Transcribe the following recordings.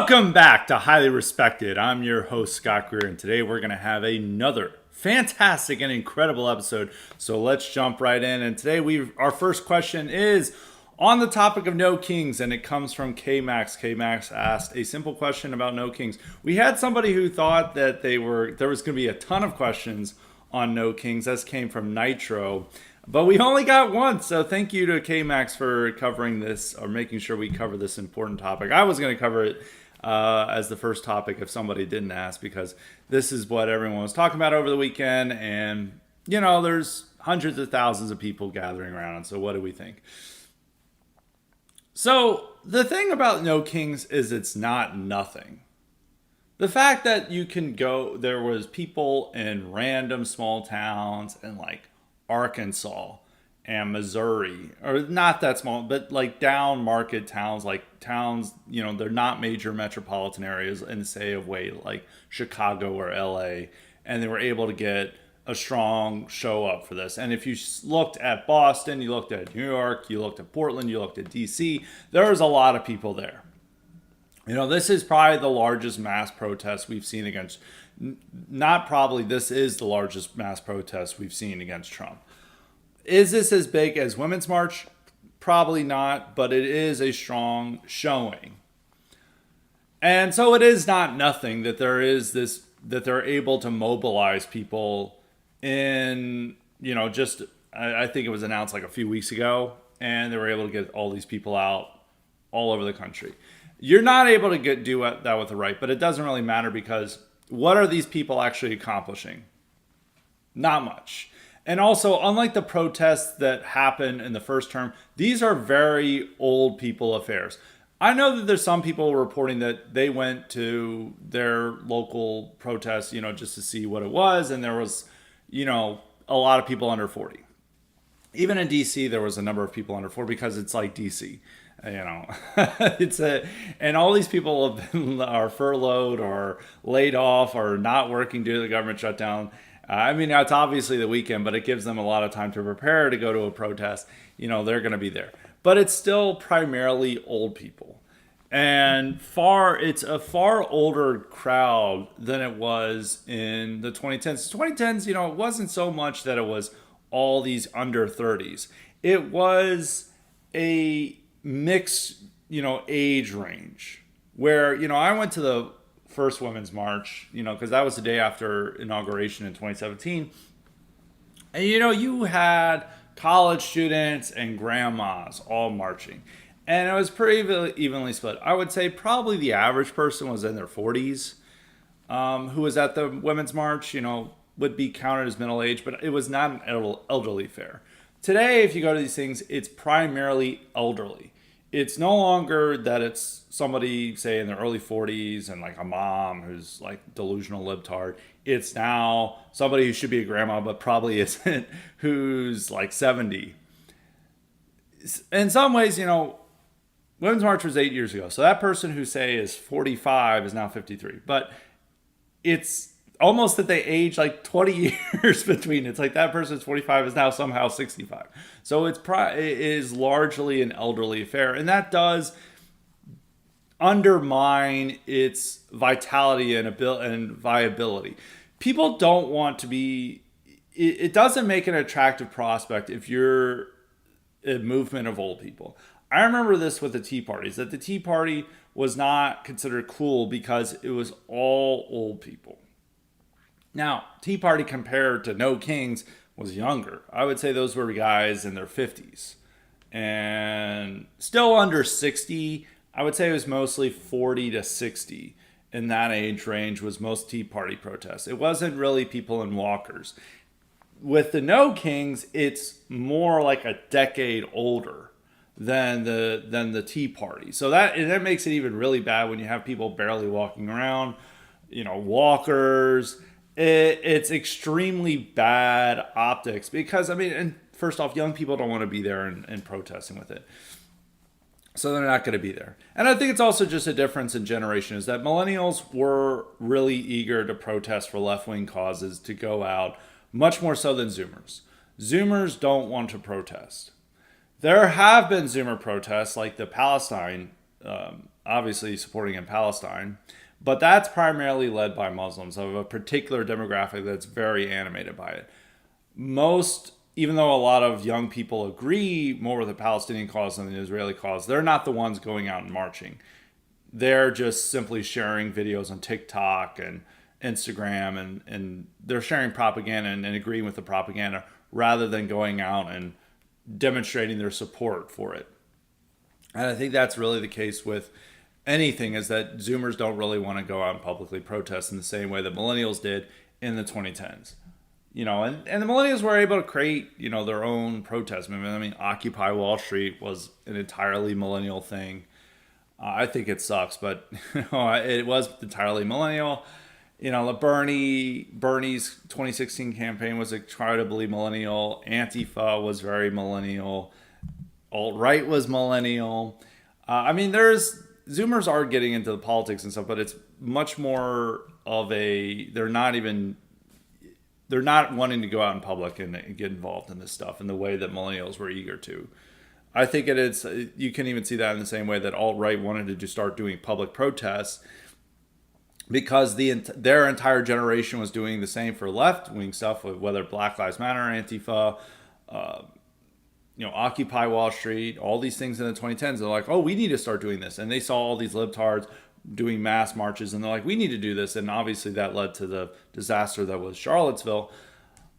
Welcome back to Highly Respected. I'm your host, Scott Greer, and today we're going to have another fantastic and incredible episode. So let's jump right in. And today our first question is on the topic of no kings, and it comes from K-Max. K-Max asked a simple question about no kings. We had somebody who thought that there was going to be a ton of questions on no kings. This came from Nitro. But we only got one, so thank you to K-Max for covering this, or making sure we cover this important topic. I was going to cover it as the first topic if somebody didn't ask, because this is what everyone was talking about over the weekend, and, you know, there's hundreds of thousands of people gathering around, so what do we think? So, the thing about no kings is it's not nothing. The fact that you can go, there was people in random small towns and like Arkansas and Missouri, or not that small, but like down market towns, like towns, you know, they're not major metropolitan areas in, say, of way like Chicago or LA, and they were able to get a strong show up for this. And if you looked at Boston, you looked at New York, you looked at Portland, you looked at DC, there was a lot of people there. You know, this is probably the largest mass protest we've seen against, not probably, this is the largest mass protest we've seen against Trump. Is this as big as Women's March? Probably not, but it is a strong showing. And so it is not nothing that there is this, that they're able to mobilize people in, you know, just, I think it was announced like a few weeks ago, and they were able to get all these people out all over the country. You're not able to do that with the right, but it doesn't really matter, because what are these people actually accomplishing? Not much. And also, unlike the protests that happened in the first term, these are very old people affairs. I know that there's some people reporting that they went to their local protests, you know, just to see what it was, and there was, you know, a lot of people under 40. Even in DC, there was a number of people under 40, because it's like DC. You know, and all these people are furloughed or laid off or not working due to the government shutdown. I mean, it's obviously the weekend, but it gives them a lot of time to prepare to go to a protest. You know, they're going to be there, but it's still primarily old people, and it's a far older crowd than it was in the 2010s. 2010s, you know, it wasn't so much that it was all these under 30s. It was a mixed, you know, age range where, you know, I went to the first Women's March, you know, because that was the day after inauguration in 2017. And, you know, you had college students and grandmas all marching. And it was pretty evenly split. I would say probably the average person was in their 40s who was at the Women's March, you know, would be counted as middle age, but it was not an elderly affair. Today, if you go to these things, it's primarily elderly. It's no longer that it's somebody, say, in their early 40s and like a mom who's like delusional libtard. It's now somebody who should be a grandma but probably isn't, who's like 70. In some ways, you know, Women's March was 8 years ago. So that person who, say, is 45 is now 53. But it's almost that they age like 20 years between. It's like that person's 45 is now somehow 65. So it is largely an elderly affair. And that does undermine its vitality and viability. People don't want to be, it doesn't make an attractive prospect if you're a movement of old people. I remember this with the Tea Parties, that the Tea Party was not considered cool because it was all old people. Now, Tea Party compared to No Kings was younger. I would say those were guys in their 50s. And still under 60, I would say it was mostly 40 to 60. In that age range was most Tea Party protests. It wasn't really people in walkers. With the No Kings, it's more like a decade older than the Tea Party. So that makes it even really bad when you have people barely walking around, you know, walkers. It's extremely bad optics because, I mean, and first off, young people don't want to be there and protesting with it. So they're not going to be there. And I think it's also just a difference in generation, is that millennials were really eager to protest for left-wing causes, to go out, much more so than Zoomers. Zoomers don't want to protest. There have been Zoomer protests, like the Palestine obviously supporting in Palestine, but that's primarily led by Muslims of a particular demographic that's very animated by it. Most, even though a lot of young people agree more with the Palestinian cause than the Israeli cause, they're not the ones going out and marching. They're just simply sharing videos on TikTok and Instagram, and they're sharing propaganda and agreeing with the propaganda rather than going out and demonstrating their support for it. And I think that's really the case with anything, is that Zoomers don't really want to go out and publicly protest in the same way that millennials did in the 2010s. And the millennials were able to create, their own protest movement. I mean, Occupy Wall Street was an entirely millennial thing. I think it sucks, but it was entirely millennial. Bernie's 2016 campaign was incredibly millennial. Antifa was very millennial. Alt-right was millennial. There's Zoomers are getting into the politics and stuff, but it's much more of they're not wanting to go out in public and get involved in this stuff in the way that millennials were eager to. I think you can even see that in the same way that alt-right wanted to just start doing public protests, because their entire generation was doing the same for left-wing stuff, whether Black Lives Matter, Antifa, Occupy Wall Street, all these things in the 2010s. They're like, oh, we need to start doing this. And they saw all these libtards doing mass marches, and they're like, we need to do this. And obviously that led to the disaster that was Charlottesville.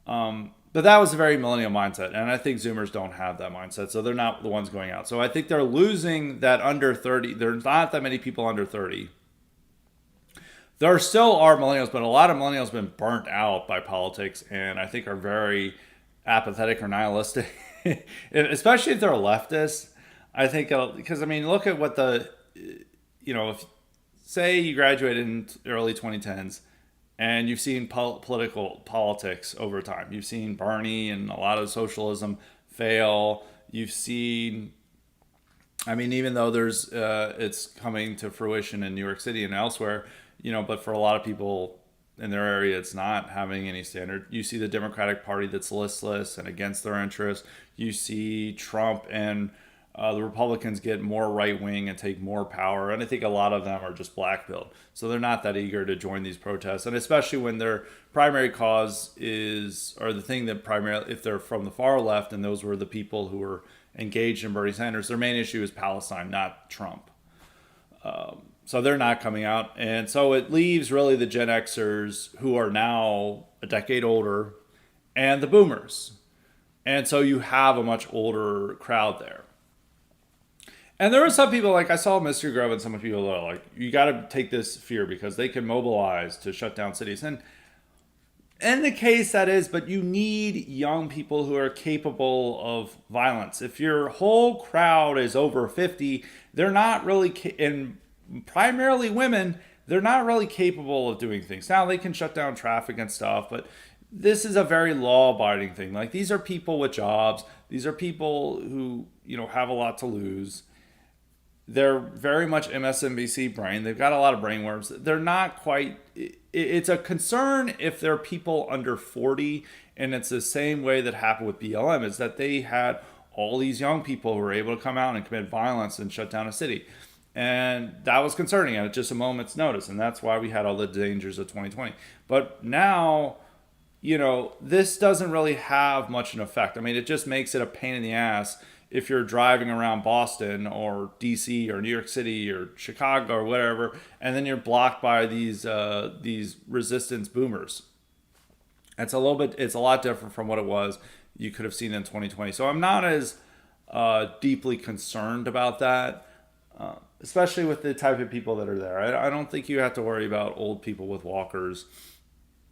But that was a very millennial mindset. And I think Zoomers don't have that mindset. So they're not the ones going out. So I think they're losing that under 30. There's not that many people under 30. There still are millennials, but a lot of millennials have been burnt out by politics, and I think are very apathetic or nihilistic, especially if they're leftists. I think, because look at what if say you graduated in early 2010s and you've seen political politics over time. You've seen Bernie and a lot of socialism fail. You've seen, even though it's coming to fruition in New York City and elsewhere, but for a lot of people in their area, it's not having any standard. You see the Democratic Party that's listless and against their interests. You see Trump and the Republicans get more right-wing and take more power. And I think a lot of them are just black-pilled. So they're not that eager to join these protests. And especially when their primary cause or the thing that primarily, if they're from the far left, and those were the people who were engaged in Bernie Sanders, their main issue is Palestine, not Trump. So they're not coming out. And so it leaves really the Gen Xers, who are now a decade older, and the boomers. And so you have a much older crowd there. And there are some people, like I saw Mr. Grove and some people that are like, you got to take this fear because they can mobilize to shut down cities. And in the case that is, but you need young people who are capable of violence. If your whole crowd is over 50, they're not really, and primarily women, they're not really capable of doing things. Now they can shut down traffic and stuff, but this is a very law-abiding thing. Like, these are people with jobs. These are people who, have a lot to lose. They're very much MSNBC brain. They've got a lot of brainworms. They're not quite... It's a concern if they're people under 40, and it's the same way that happened with BLM, is that they had all these young people who were able to come out and commit violence and shut down a city. And that was concerning at just a moment's notice, and that's why we had all the dangers of 2020. But now, this doesn't really have much an effect. It just makes it a pain in the ass if you're driving around Boston or DC or New York City or Chicago or whatever, and then you're blocked by these resistance boomers. It's a lot different from what it was you could have seen in 2020. So I'm not as deeply concerned about that, especially with the type of people that are there. I don't think you have to worry about old people with walkers,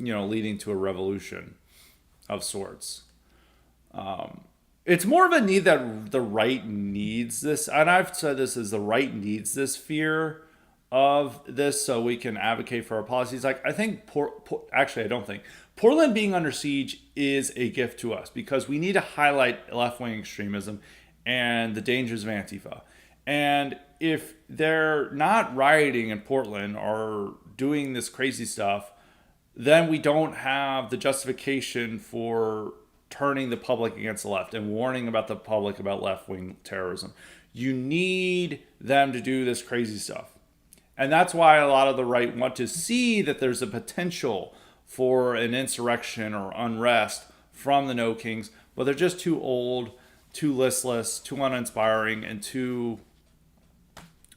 leading to a revolution of sorts. It's more of a need that the right needs this. And I've said this, is the right needs this fear of this so we can advocate for our policies. Like, I think, actually, I don't think. Portland being under siege is a gift to us because we need to highlight left-wing extremism and the dangers of Antifa. And if they're not rioting in Portland or doing this crazy stuff, then we don't have the justification for turning the public against the left and warning about the public about left-wing terrorism. You need them to do this crazy stuff. And that's why a lot of the right want to see that there's a potential for an insurrection or unrest from the No Kings, but they're just too old, too listless, too uninspiring, and too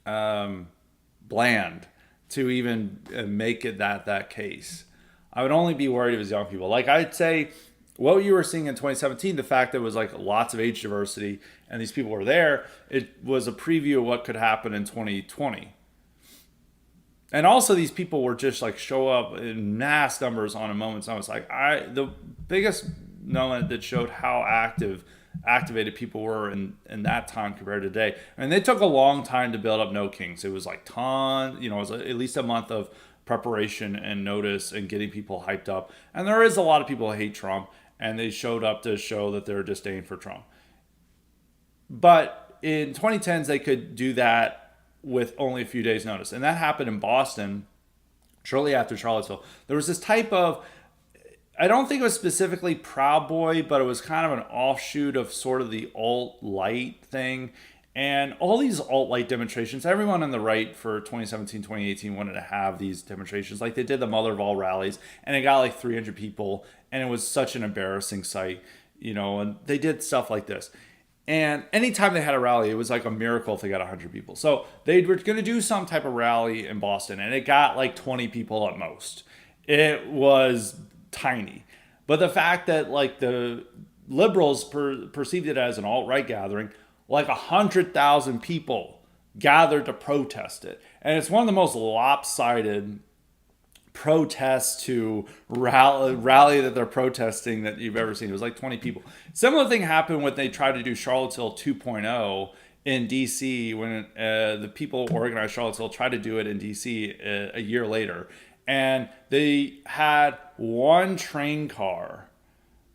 bland to even make it that case. I would only be worried if it was young people. Like I'd say, what you were seeing in 2017, the fact that it was like lots of age diversity and these people were there, it was a preview of what could happen in 2020. And also these people were just like show up in mass numbers on a moment's notice. Like the biggest moment that showed how activated people were in that time compared to today. And they took a long time to build up No Kings. It was like it was at least a month of preparation and notice and getting people hyped up. And there is a lot of people who hate Trump, and they showed up to show that they're disdain for Trump. But in 2010s, they could do that with only a few days' notice. And that happened in Boston shortly after Charlottesville. There was this type of, I don't think it was specifically Proud Boy, but it was kind of an offshoot of sort of the alt-light thing. And all these alt-light demonstrations, everyone on the right for 2017, 2018 wanted to have these demonstrations. Like they did the Mother of All rallies, and it got like 300 people, and it was such an embarrassing sight, and they did stuff like this. And anytime they had a rally, it was like a miracle if they got 100 people. So they were going to do some type of rally in Boston, and it got like 20 people at most. It was tiny. But the fact that like the liberals perceived it as an alt-right gathering, like 100,000 people gathered to protest it. And it's one of the most lopsided protests to rally that they're protesting that you've ever seen. It was like 20 people. Similar thing happened when they tried to do Charlottesville 2.0 in DC, when the people who organized Charlottesville tried to do it in DC a year later. And they had one train car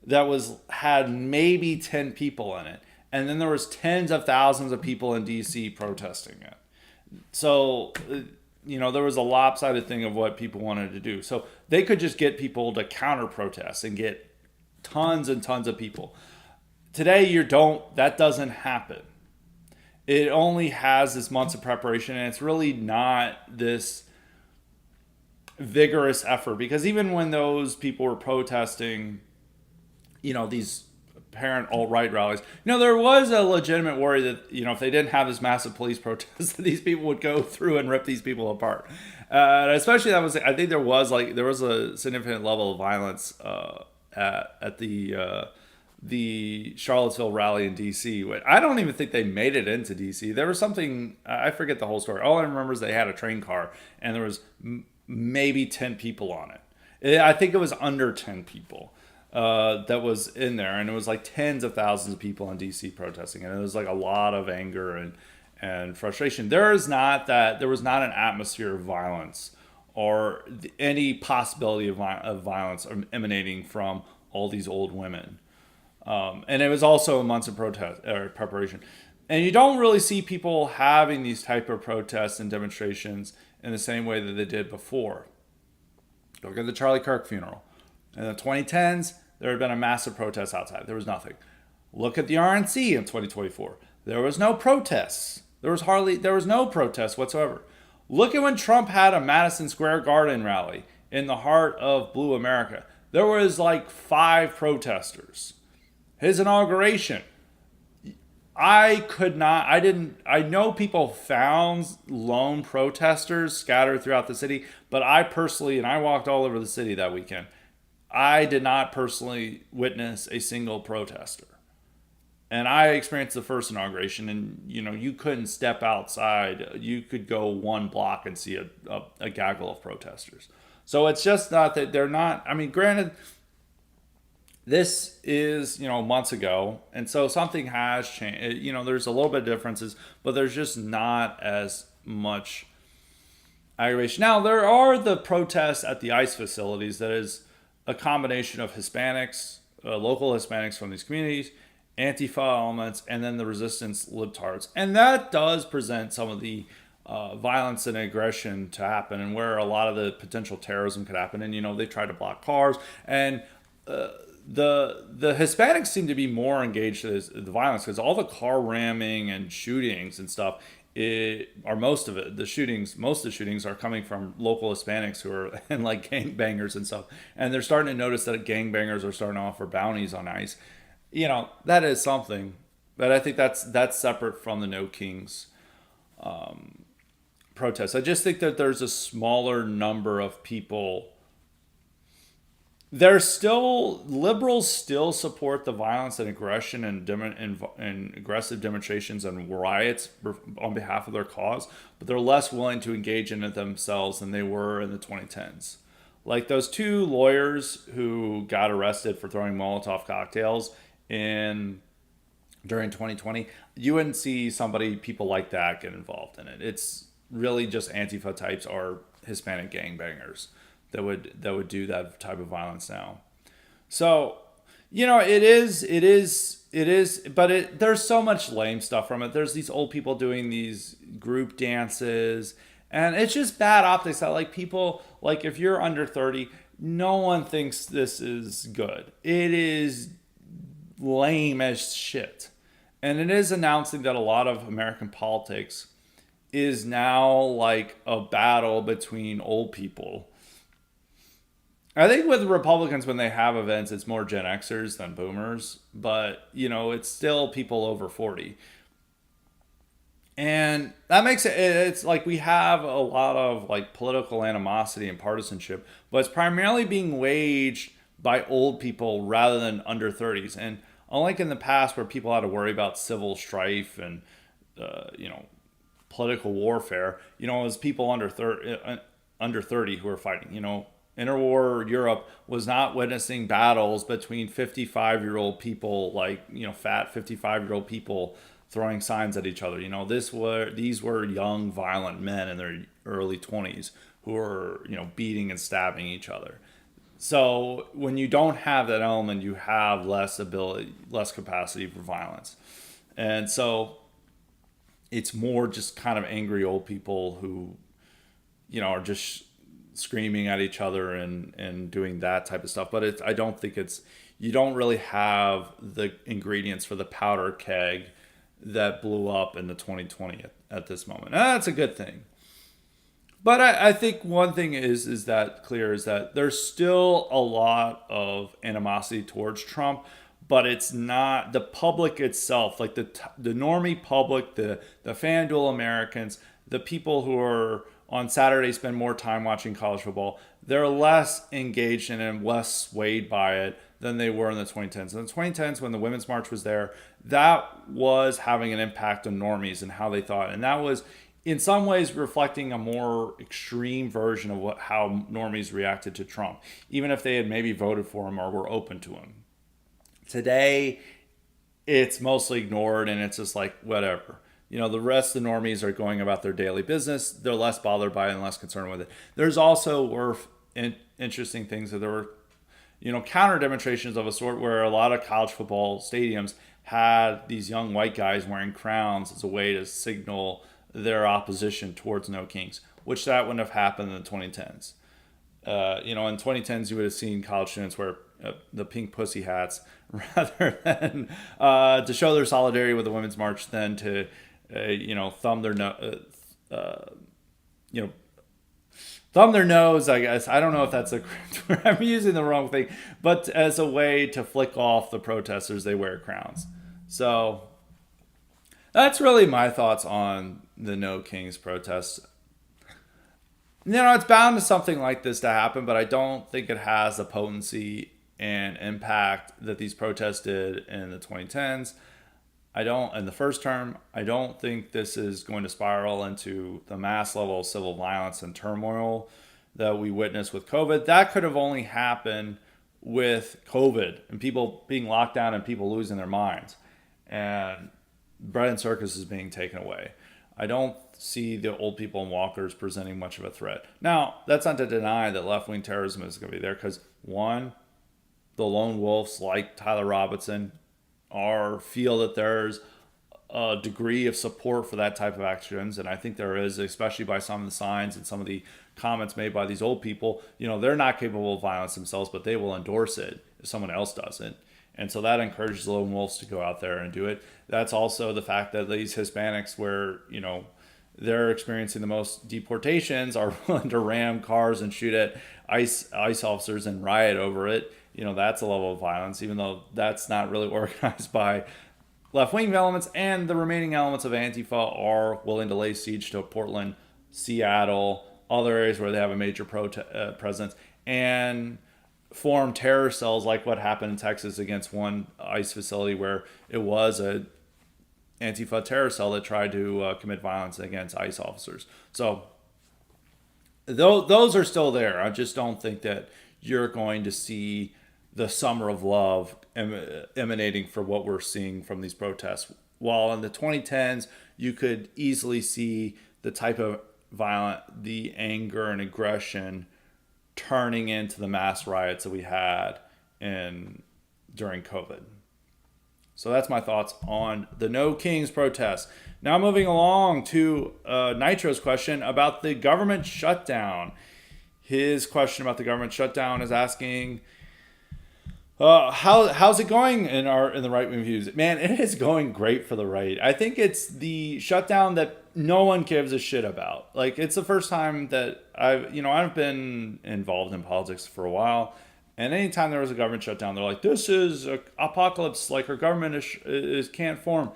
that had maybe 10 people in it. And then there was tens of thousands of people in DC protesting it. So there was a lopsided thing of what people wanted to do. So they could just get people to counter protest and get tons and tons of people. Today, that doesn't happen. It only has this months of preparation, and it's really not this vigorous effort, because even when those people were protesting, these apparent alt-right rallies, there was a legitimate worry that, if they didn't have this massive police protest, that these people would go through and rip these people apart. Especially I think there was a significant level of violence at the Charlottesville rally in DC. I don't even think they made it into DC. There was something, I forget the whole story. All I remember is they had a train car and there was maybe 10 people on it. I think it was under 10 people. That was in there, and it was like tens of thousands of people in DC protesting, and it was like a lot of anger and frustration. There was not an atmosphere of violence or any possibility of violence emanating from all these old women, and it was also months of protest or preparation. And you don't really see people having these type of protests and demonstrations in the same way that they did before. Look at the Charlie Kirk funeral. In the 2010s, there had been a massive protest outside. There was nothing. Look at the RNC in 2024. There was no protests. There was no protests whatsoever. Look at when Trump had a Madison Square Garden rally in the heart of Blue America. There was like 5 protesters. His inauguration, I know people found lone protesters scattered throughout the city, but I personally, and I walked all over the city that weekend, I did not personally witness a single protester. And I experienced the first inauguration, and you couldn't step outside. You could go 1 block and see a gaggle of protesters. So it's just not that they're not, granted, this is, months ago, and so something has changed. There's a little bit of differences, but there's just not as much aggravation. Now, there are the protests at the ICE facilities that is a combination of Hispanics, local Hispanics from these communities, Antifa elements, and then the resistance libtards. And that does present some of the violence and aggression to happen, and where a lot of the potential terrorism could happen. And, they try to block cars. And the Hispanics seem to be more engaged in the violence because all the car ramming and shootings and stuff are most of it. Most of the shootings are coming from local Hispanics who are and like gangbangers and stuff. And they're starting to notice that gangbangers are starting to offer bounties on ICE. That is something, but I think that's separate from the No Kings protests. I just think that there's a smaller number of people. There's still liberals still support the violence and aggression and aggressive demonstrations and riots on behalf of their cause, but they're less willing to engage in it themselves than they were in the 2010s. Like those two lawyers who got arrested for throwing Molotov cocktails in during 2020, you wouldn't see people like that get involved in it. It's really just Antifa types or Hispanic gangbangers that would do that type of violence now. So, it is, but there's so much lame stuff from it. There's these old people doing these group dances, and it's just bad optics that like people, like if you're under 30, no one thinks this is good. It is lame as shit. And it is announcing that a lot of American politics is now like a battle between old people. I think with Republicans, when they have events, it's more Gen Xers than boomers, but it's still people over 40. And that makes it's like we have a lot of like political animosity and partisanship, but it's primarily being waged by old people rather than under 30s. And unlike in the past where people had to worry about civil strife and, political warfare, it was people under 30 who were fighting, interwar Europe was not witnessing battles between 55-year-old people, like, fat 55-year-old people throwing signs at each other. These were young, violent men in their early 20s who were, beating and stabbing each other. So when you don't have that element, you have less capacity for violence. And so it's more just kind of angry old people who, are just screaming at each other and doing that type of stuff. But I don't think you don't really have the ingredients for the powder keg that blew up in the 2020 at this moment. And that's a good thing. But I think one thing is that there's still a lot of animosity towards Trump, but it's not the public itself, like the normie public, the FanDuel Americans, the people who are on Saturday spend more time watching college football. They're less engaged in it and less swayed by it than they were in the 2010s. In the 2010s, when the Women's March was there, that was having an impact on normies and how they thought. And that was, in some ways, reflecting a more extreme version of how normies reacted to Trump, even if they had maybe voted for him or were open to him. Today, it's mostly ignored and it's just like, whatever. The rest of the normies are going about their daily business. They're less bothered by it and less concerned with it. There's also interesting things that there were, counter demonstrations of a sort where a lot of college football stadiums had these young white guys wearing crowns as a way to signal their opposition towards No Kings, which that wouldn't have happened in the 2010s. In 2010s, you would have seen college students wear the pink pussy hats rather than to show their solidarity with the Women's March than to thumb their thumb their nose, I guess. I don't know if that's a correct word. I'm using the wrong thing, but as a way to flick off the protesters, they wear crowns. So that's really my thoughts on the No Kings protests. It's bound to something like this to happen, but I don't think it has the potency and impact that these protests did in the 2010s. In the first term, I don't think this is going to spiral into the mass level of civil violence and turmoil that we witnessed with COVID. That could have only happened with COVID and people being locked down and people losing their minds and bread and circuses being taken away. I don't see the old people and walkers presenting much of a threat. Now, that's not to deny that left-wing terrorism is going to be there because, one, the lone wolves like Tyler Robinson feel that there's a degree of support for that type of actions, and I think there is, especially by some of the signs and some of the comments made by these old people. They're not capable of violence themselves, but they will endorse it someone else doesn't. And so that encourages the lone wolves to go out there and do it. That's also the fact that these Hispanics, where, they're experiencing the most deportations, are willing to ram cars and shoot at ICE officers and riot over it. That's a level of violence, even though that's not really organized by left-wing elements, and the remaining elements of Antifa are willing to lay siege to Portland, Seattle, other areas where they have a major presence, and form terror cells like what happened in Texas against one ICE facility where it was a Antifa terror cell that tried to commit violence against ICE officers. So those are still there. I just don't think that you're going to see the summer of love emanating for what we're seeing from these protests. While in the 2010s, you could easily see the type of the anger and aggression turning into the mass riots that we had during COVID. So that's my thoughts on the No Kings protest. Now moving along to Nitro's question about the government shutdown. His question about the government shutdown is asking, how's it going in the right wing views? Man, it is going great for the right. I think it's the shutdown that no one gives a shit about. Like, it's the first time that I've been involved in politics for a while, and anytime there was a government shutdown, they're like, "This is an apocalypse. Like, our government can't form,"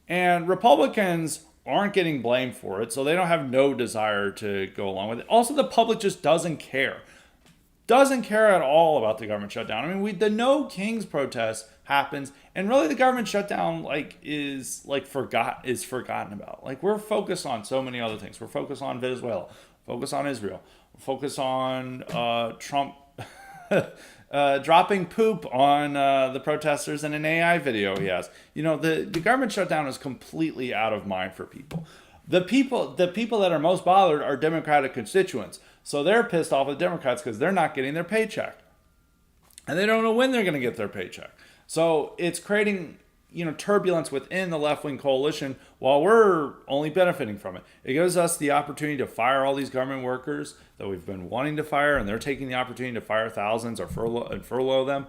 and Republicans aren't getting blamed for it, so they don't have no desire to go along with it. Also, the public just doesn't care. Doesn't care at all about the government shutdown. I mean, the No Kings protest happens, and really the government shutdown is forgotten about. Like, we're focused on so many other things. We're focused on Venezuela, focused on Israel, focused on Trump dropping poop on the protesters in an AI video he has. The government shutdown is completely out of mind for people. The people that are most bothered are Democratic constituents. So they're pissed off at Democrats because they're not getting their paycheck. And they don't know when they're going to get their paycheck. So it's creating, turbulence within the left-wing coalition while we're only benefiting from it. It gives us the opportunity to fire all these government workers that we've been wanting to fire, and they're taking the opportunity to fire thousands or furlough them.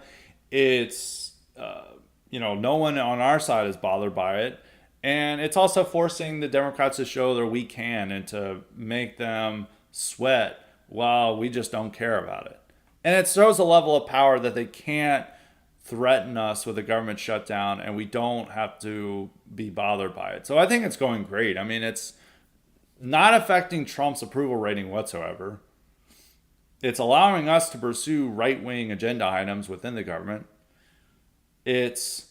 It's, no one on our side is bothered by it. And it's also forcing the Democrats to show their weak hand and to make them sweat while we just don't care about it. And it shows a level of power that they can't threaten us with a government shutdown and we don't have to be bothered by it. So I think it's going great. I mean, it's not affecting Trump's approval rating whatsoever. It's allowing us to pursue right-wing agenda items within the government. It's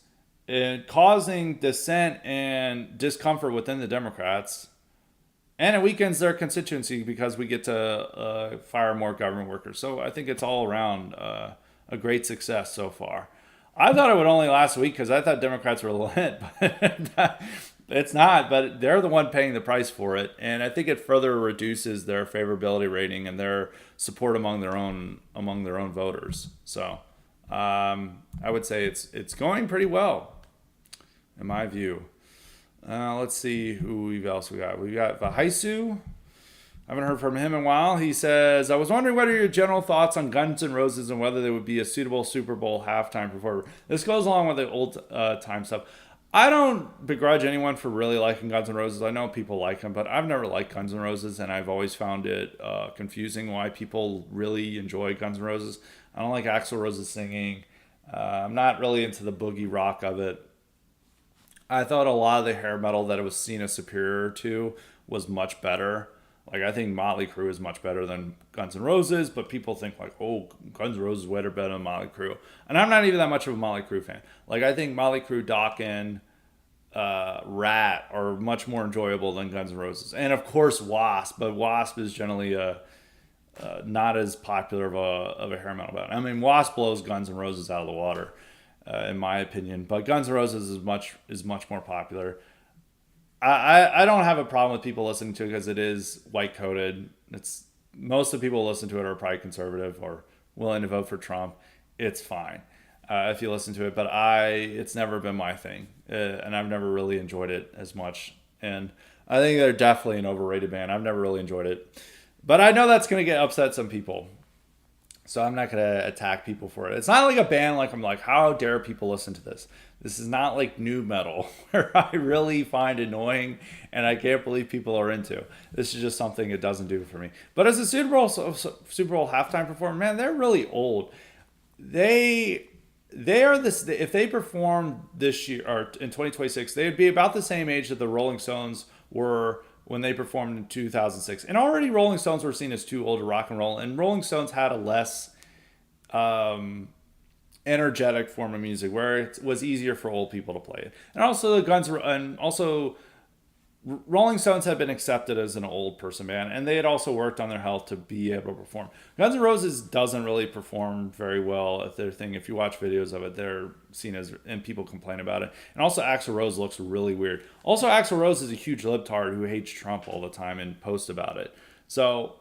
causing dissent and discomfort within the Democrats. And it weakens their constituency because we get to fire more government workers. So I think it's all around a great success so far. I thought it would only last a week because I thought Democrats were lit, but it's not. But they're the one paying the price for it, and I think it further reduces their favorability rating and their support among their own voters. So I would say it's going pretty well, in my view. Let's see who else we got. We got Vahaisu. I haven't heard from him in a while. He says, I was wondering what are your general thoughts on Guns N' Roses and whether they would be a suitable Super Bowl halftime performer. This goes along with the old time stuff. I don't begrudge anyone for really liking Guns N' Roses. I know people like them, but I've never liked Guns N' Roses, and I've always found it confusing why people really enjoy Guns N' Roses. I don't like Axl Rose's singing. I'm not really into the boogie rock of it. I thought a lot of the hair metal that it was seen as superior to was much better. Like, I think Motley Crue is much better than Guns N' Roses, but people think like, oh, Guns N' Roses is way better than Motley Crue. And I'm not even that much of a Motley Crue fan. Like, I think Motley Crue, Dokken, Rat are much more enjoyable than Guns N' Roses. And of course Wasp, but Wasp is generally not as popular of a hair metal band. I mean, Wasp blows Guns N' Roses out of the water, in my opinion. But Guns N' Roses is much more popular. I don't have a problem with people listening to it because it is white coated. It's most of the people who listen to it are probably conservative or willing to vote for Trump. It's fine if you listen to it, but it's never been my thing, and I've never really enjoyed it as much. And I think they're definitely an overrated band. I've never really enjoyed it, but I know that's going to upset some people. So I'm not gonna attack people for it. It's not like a band like I'm like, how dare people listen to this? This is not like new metal where I really find annoying and I can't believe people are into. This is just something it doesn't do for me. But as a Super Bowl halftime performer, man, they're really old. They they are this. If they performed this year or in 2026, they'd be about the same age that the Rolling Stones were when they performed in 2006. And already Rolling Stones were seen as too old to rock and roll, and Rolling Stones had a less um, energetic form of music where it was easier for old people to play it. And also the Guns and also Rolling Stones had been accepted as an old person band, and they had also worked on their health to be able to perform. Guns N' Roses doesn't really perform very well at their thing. If you watch videos of it, they're seen as, and people complain about it. And also, Axl Rose looks really weird. Also, Axl Rose is a huge libtard who hates Trump all the time and posts about it. So,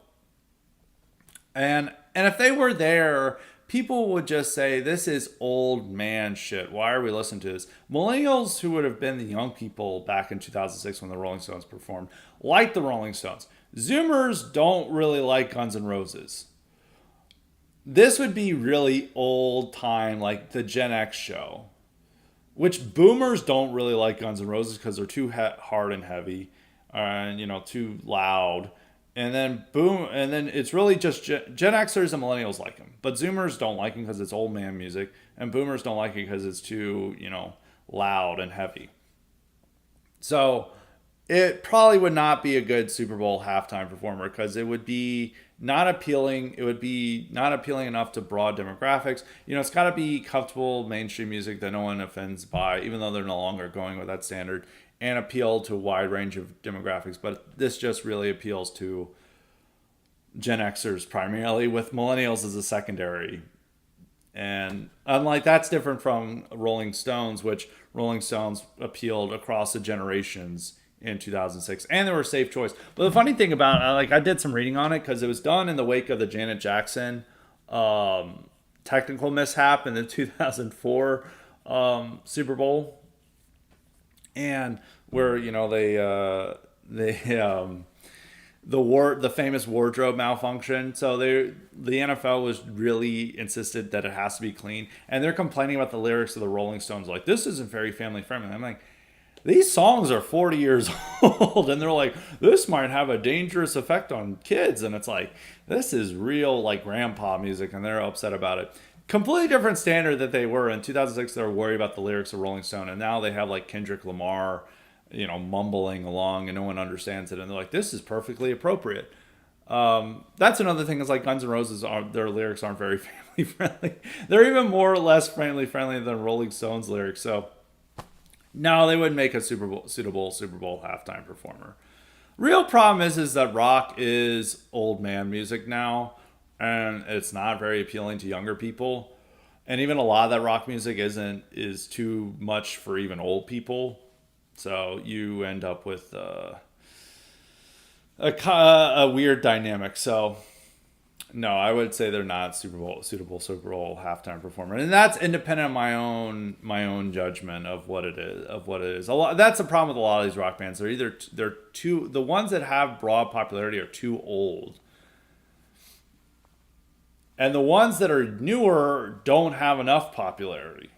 and if they were there, people would just say, this is old man shit. Why are we listening to this? Millennials, who would have been the young people back in 2006 when the Rolling Stones performed, like the Rolling Stones. Zoomers don't really like Guns N' Roses. This would be really old time, like the Gen X show, which boomers don't really like Guns N' Roses because they're too hard and heavy, and too loud. And then boom, and then it's really just Gen Xers and millennials like him, but Zoomers don't like him because it's old man music, and Boomers don't like it because it's too loud and heavy. So it probably would not be a good Super Bowl halftime performer because it would be not appealing. It would be not appealing enough to broad demographics. It's got to be comfortable mainstream music that no one offends by, even though they're no longer going with that standard, and appeal to a wide range of demographics. But this just really appeals to Gen Xers primarily, with millennials as a secondary. And unlike that's different from Rolling Stones, which Rolling Stones appealed across the generations in 2006, and they were a safe choice. But the funny thing about I did some reading on it because it was done in the wake of the Janet Jackson technical mishap in the 2004 Super Bowl, and where the famous wardrobe malfunction. So the NFL was really insisted that it has to be clean, and they're complaining about the lyrics of the Rolling Stones, like this isn't very family friendly. I'm like, these songs are 40 years old, and they're like, this might have a dangerous effect on kids, and it's like, this is real like grandpa music, and they're upset about it. Completely different standard that they were in 2006. They were worried about the lyrics of Rolling Stone, and now they have like Kendrick Lamar mumbling along and no one understands it, and they're like, this is perfectly appropriate. That's another thing is like Guns N' Roses, their lyrics aren't very family friendly. They're even more or less family friendly than Rolling Stones lyrics. So no, they wouldn't make a suitable Super Bowl halftime performer. Real problem is that rock is old man music now, and it's not very appealing to younger people. And even a lot of that rock music is too much for even old people. So you end up with a weird dynamic. So no, I would say they're not suitable Super Bowl halftime performer, and that's independent of my own judgment of what it is. That's the problem with a lot of these rock bands. They're too, the ones that have broad popularity are too old, and the ones that are newer don't have enough popularity.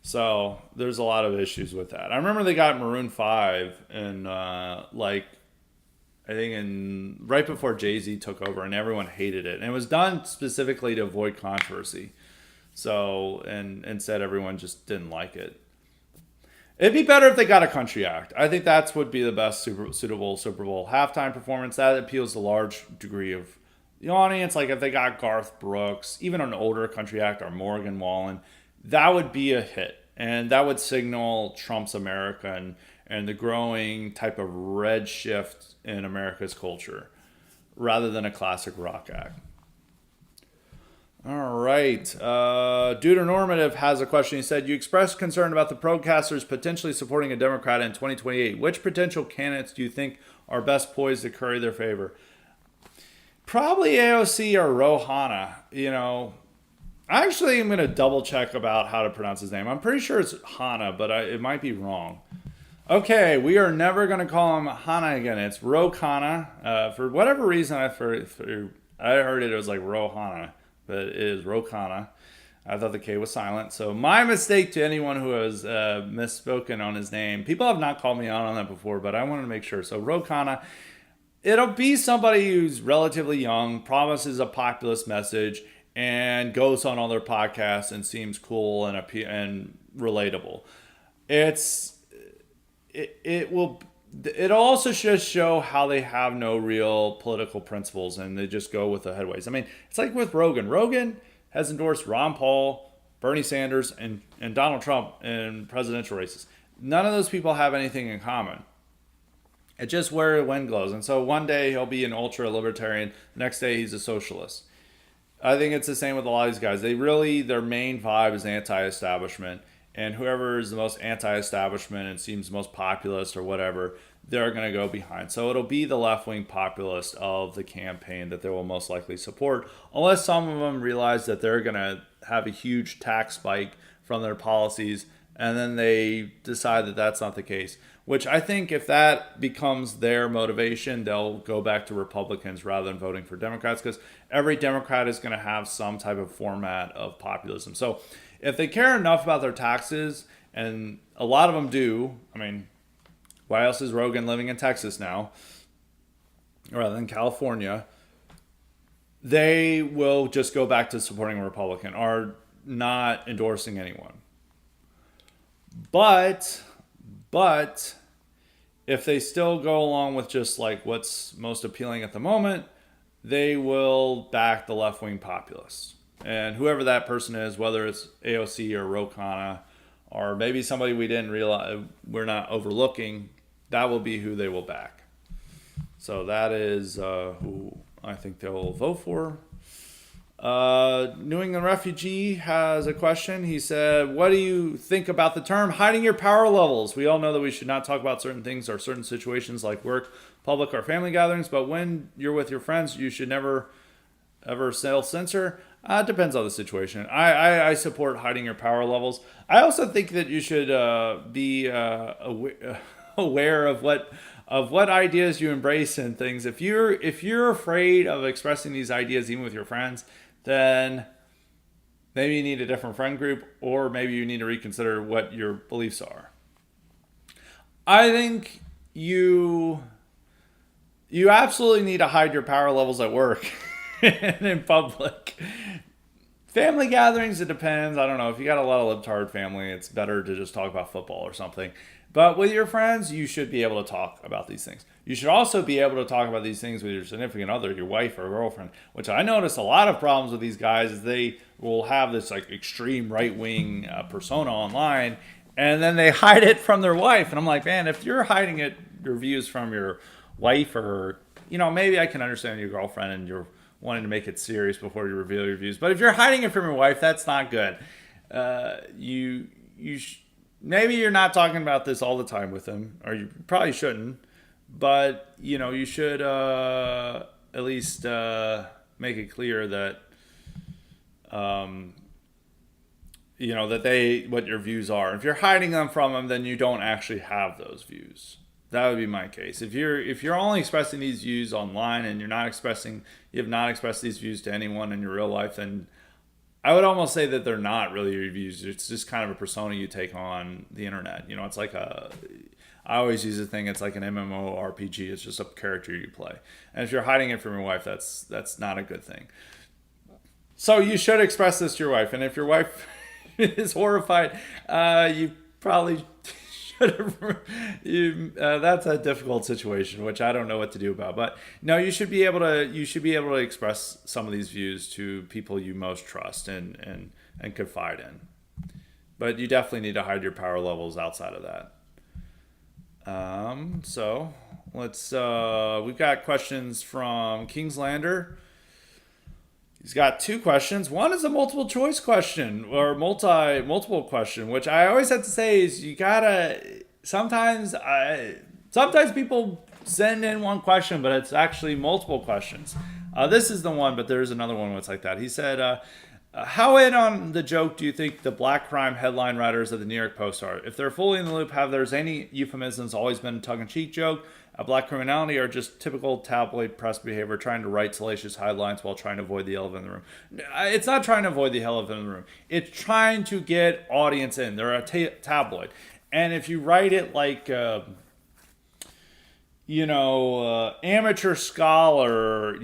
So there's a lot of issues with that. I remember they got Maroon 5 and I think in right before Jay-Z took over, and everyone hated it. And it was done specifically to avoid controversy. So, and instead everyone just didn't like it. It'd be better if they got a country act. I think that would be the best suitable Super Bowl halftime performance. That appeals to a large degree of the audience. Like if they got Garth Brooks, even an older country act, or Morgan Wallen, that would be a hit. And that would signal Trump's America and the growing type of red shift in America's culture, rather than a classic rock act. All right. Deuteronormative has a question. He said, you expressed concern about the protesters potentially supporting a Democrat in 2028. Which potential candidates do you think are best poised to curry their favor? Probably AOC or Rouhani. Actually, I'm going to double check about how to pronounce his name. I'm pretty sure it's Hana, but it might be wrong. Okay, we are never going to call him Hana again. It's Ro Khanna. For whatever reason, I heard it was like Rohana, but it is Rokana. I thought the K was silent. So my mistake to anyone who has misspoken on his name. People have not called me out on that before, but I wanted to make sure. So Rokana, it'll be somebody who's relatively young, promises a populist message, and goes on all their podcasts and seems cool and relatable. It's it will it'll also just show how they have no real political principles and they just go with the headways. I mean, it's like with Rogan. Rogan has endorsed Ron Paul, Bernie Sanders, and Donald Trump in presidential races. None of those people have anything in common. It's just where the wind blows. And so one day he'll be an ultra libertarian, the next day he's a socialist. I think it's the same with a lot of these guys. Their main vibe is anti-establishment. And whoever is the most anti-establishment and seems most populist or whatever, they're going to go behind. So it'll be the left-wing populist of the campaign that they will most likely support, unless some of them realize that they're going to have a huge tax spike from their policies, and then they decide that that's not the case. Which I think if that becomes their motivation, they'll go back to Republicans rather than voting for Democrats, because every Democrat is going to have some type of format of populism. So if they care enough about their taxes, and a lot of them do, I mean, why else is Rogan living in Texas now rather than California? They will just go back to supporting a Republican or not endorsing anyone. But if they still go along with just like what's most appealing at the moment, they will back the left-wing populists. And whoever that person is, whether it's AOC or Rokana, or maybe somebody we didn't realize we're not overlooking, that will be who they will back. So that is who I think they'll vote for. New England Refugee has a question. He said, what do you think about the term hiding your power levels? We all know that we should not talk about certain things or certain situations like work, public, or family gatherings, but when you're with your friends, you should never ever self-censor. It depends on the situation. I support hiding your power levels. I also think that you should be aware of what ideas you embrace and things. If you're afraid of expressing these ideas even with your friends, then maybe you need a different friend group, or maybe you need to reconsider what your beliefs are. I think you absolutely need to hide your power levels at work and in public. Family gatherings, it depends. I don't know. If you got a lot of libtard family, it's better to just talk about football or something. But with your friends, you should be able to talk about these things. You should also be able to talk about these things with your significant other, your wife or girlfriend, which I notice a lot of problems with these guys is they will have this like extreme right-wing persona online, and then they hide it from their wife. And I'm like, man, if you're hiding your views from your wife, or, maybe I can understand your girlfriend and you're wanting to make it serious before you reveal your views. But if you're hiding it from your wife, that's not good. Maybe you're not talking about this all the time with them, or you probably shouldn't. But you should at least make it clear that that what your views are. If you're hiding them from them, then you don't actually have those views. That would be my case. If you're only expressing these views online and you have not expressed these views to anyone in your real life, then I would almost say that they're not really your views. It's just kind of a persona you take on the internet. It's like I always use the thing. It's like an MMORPG. It's just a character you play. And if you're hiding it from your wife, that's not a good thing. So you should express this to your wife. And if your wife is horrified, you probably that's a difficult situation, which I don't know what to do about. But no, you should be able to express some of these views to people you most trust and confide in. But you definitely need to hide your power levels outside of that. So let's we've got questions from Kingslander. He's got two questions. One is a multiple choice question or multiple question, which I always have to say is you gotta sometimes people send in one question, but it's actually multiple questions. This is the one, but there's another one that's like that. He said, how in on the joke do you think the black crime headline writers of the New York Post are? If they're fully in the loop, have there's any euphemisms always been a tongue-in-cheek joke? black criminality are just typical tabloid press behavior, trying to write salacious headlines while trying to avoid the elephant in the room. It's not trying to avoid the elephant in the room. It's trying to get audience in. They're a tabloid. And if you write it like, amateur scholar,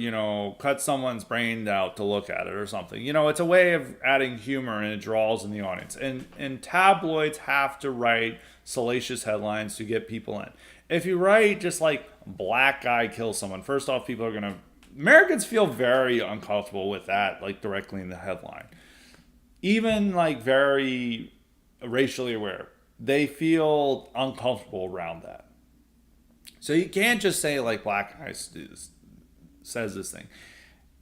cut someone's brain out to look at it or something. It's a way of adding humor and it draws in the audience. And tabloids have to write salacious headlines to get people in. If you write just like black guy kills someone, first off, Americans feel very uncomfortable with that, like directly in the headline. Even like very racially aware, they feel uncomfortable around that. So you can't just say like black guy says this thing.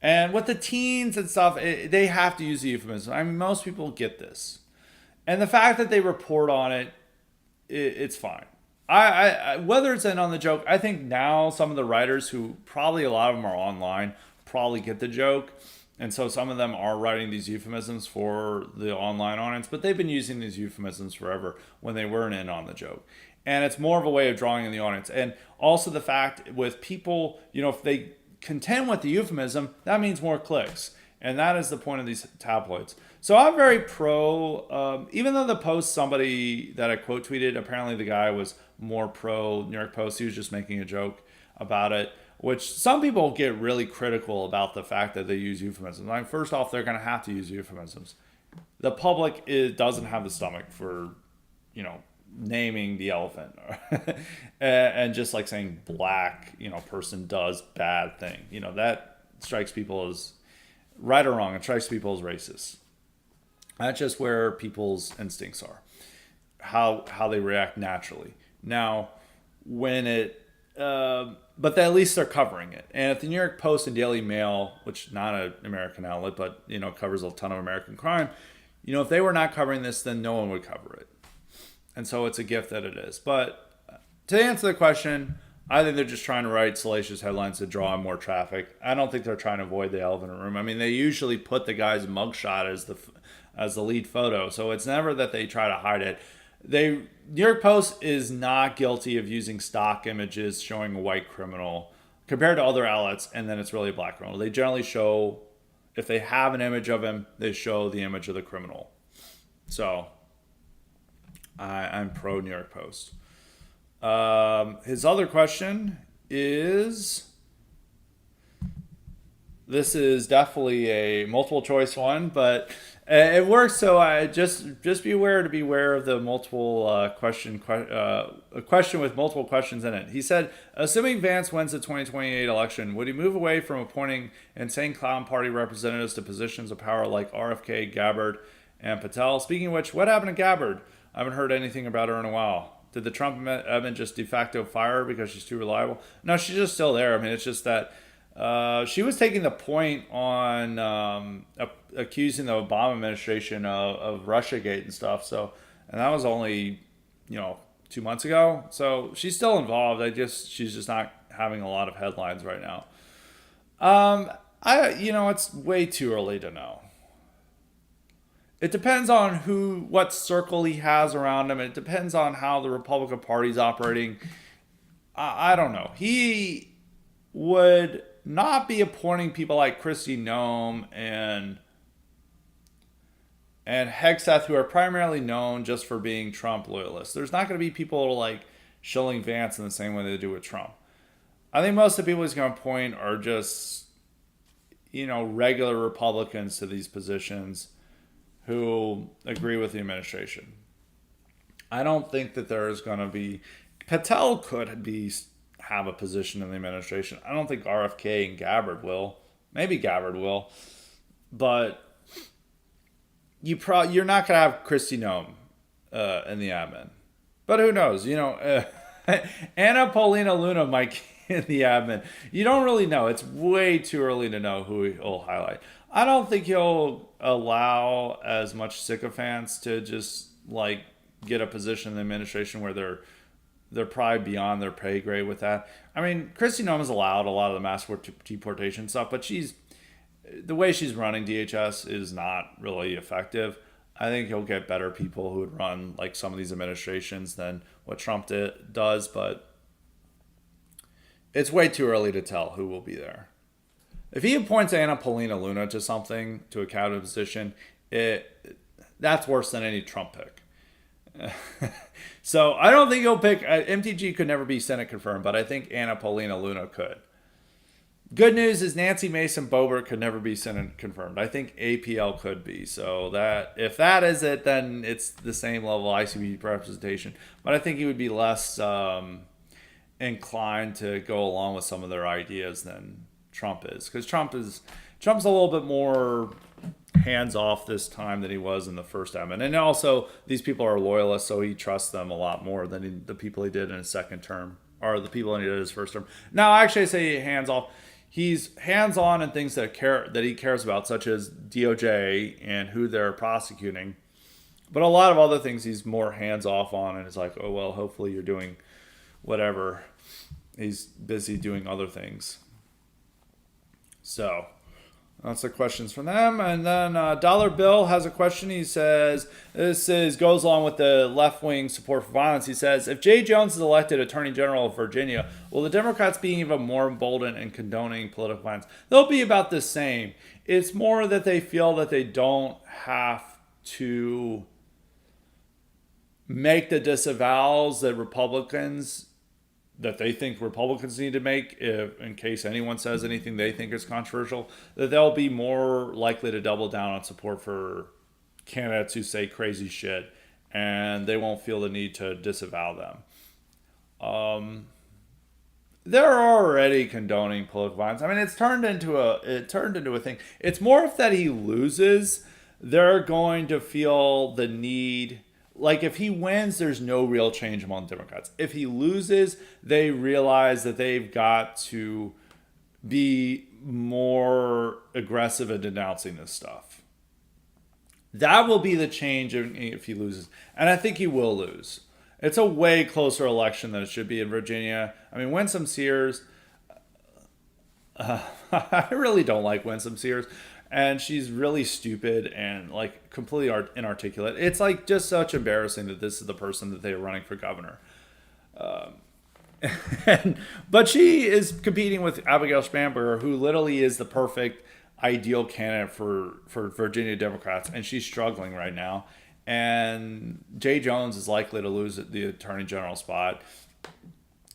And with the teens and stuff, they have to use the euphemism. I mean, most people get this. And the fact that they report on it, it's fine. I whether it's in on the joke, I think now some of the writers who probably a lot of them are online probably get the joke. And so some of them are writing these euphemisms for the online audience, but they've been using these euphemisms forever when they weren't in on the joke. And it's more of a way of drawing in the audience. And also the fact with people, if they contend with the euphemism, that means more clicks. And that is the point of these tabloids. So I'm very pro, even though the Post, somebody that I quote tweeted, apparently the guy was more pro New York Post. He was just making a joke about it, which some people get really critical about the fact that they use euphemisms. I mean, first off, they're going to have to use euphemisms. The public doesn't have the stomach for, naming the elephant and just like saying black, person does bad thing. That strikes people as right or wrong. It strikes people as racist. That's just where people's instincts are, how they react naturally. Now, but at least they're covering it. And if the New York Post and Daily Mail, which not an American outlet, but covers a ton of American crime, if they were not covering this, then no one would cover it. And so it's a gift that it is. But to answer the question, I think they're just trying to write salacious headlines to draw in more traffic. I don't think they're trying to avoid the elephant in the room. I mean, they usually put the guy's mugshot as the lead photo, so it's never that they try to hide it. New York Post is not guilty of using stock images showing a white criminal compared to other outlets, and then it's really a black criminal. They generally show, if they have an image of him, they show the image of the criminal. So I'm pro New York Post. His other question is, this is definitely a multiple choice one, but it works. So I just be aware of the multiple question a question with multiple questions in it. He said, assuming Vance wins the 2028 election, would he move away from appointing insane clown party representatives to positions of power like RFK, Gabbard, and Patel? Speaking of which, what happened to Gabbard? I haven't heard anything about her in a while. Did the Trump admin just de facto fire her because she's too reliable? No, she's just still there. I mean, it's just that she was taking the point on accusing the Obama administration of Russiagate and stuff. So, and that was only 2 months ago. So she's still involved. She's just not having a lot of headlines right now. It's way too early to know. It depends on what circle he has around him. It depends on how the Republican Party's operating. I don't know. He would not be appointing people like Kristi Noem and Hegseth, who are primarily known just for being Trump loyalists. There's not going to be people like shilling Vance in the same way they do with Trump. I think most of the people he's going to appoint are just, regular Republicans to these positions who agree with the administration. I don't think that there's going to be... Patel could have a position in the administration. I don't think RFK and Gabbard will. Maybe Gabbard will. But you're not going to have Kristi Noem in the admin. But who knows? Anna Paulina Luna might get in the admin. You don't really know. It's way too early to know who he'll highlight. I don't think he'll allow as much sycophants to just get a position in the administration where they're probably beyond their pay grade with that. I mean, Kristi Noem has allowed a lot of the mass deportation stuff, but the way she's running DHS is not really effective. I think he'll get better people who would run some of these administrations than what Trump does, but It's way too early to tell who will be there. If he appoints Anna Paulina Luna to something, to a cabinet position, that's worse than any Trump pick. So I don't think he'll pick. MTG could never be Senate confirmed, but I think Anna Paulina Luna could. Good news is Nancy Mason Boebert could never be Senate confirmed. I think APL could be. So that if that is it, then it's the same level ICB representation. But I think he would be less inclined to go along with some of their ideas than Trump is, because Trump's a little bit more hands off this time than he was in the first time, and also these people are loyalists, so he trusts them a lot more than the people he did in his second term, or the people he did in his first term. Now, actually, I say hands off. He's hands on in things that he cares about, such as DOJ and who they're prosecuting. But a lot of other things he's more hands off on, and it's like, oh well, hopefully you're doing whatever. He's busy doing other things. So that's the questions from them. And then Dollar Bill has a question. He says, goes along with the left-wing support for violence. He says, if Jay Jones is elected Attorney General of Virginia, will the Democrats be even more emboldened in condoning political violence? They'll be about the same. It's more that they feel that they don't have to make the disavowals that they think Republicans need to make, if in case anyone says anything they think is controversial, that they'll be more likely to double down on support for candidates who say crazy shit, and they won't feel the need to disavow them. They're already condoning political violence. I mean, it turned into a thing. It's more if that he loses, they're going to feel the need. Like, if he wins, there's no real change among Democrats. If he loses, they realize that they've got to be more aggressive in denouncing this stuff. That will be the change if he loses. And I think he will lose. It's a way closer election than it should be in Virginia. I mean, Winsome Sears, I really don't like Winsome Sears. And she's really stupid and like completely inarticulate. It's like just such embarrassing that this is the person that they're running for governor. But she is competing with Abigail Spanberger, who literally is the perfect ideal candidate for Virginia Democrats, and she's struggling right now. And Jay Jones is likely to lose the Attorney General spot.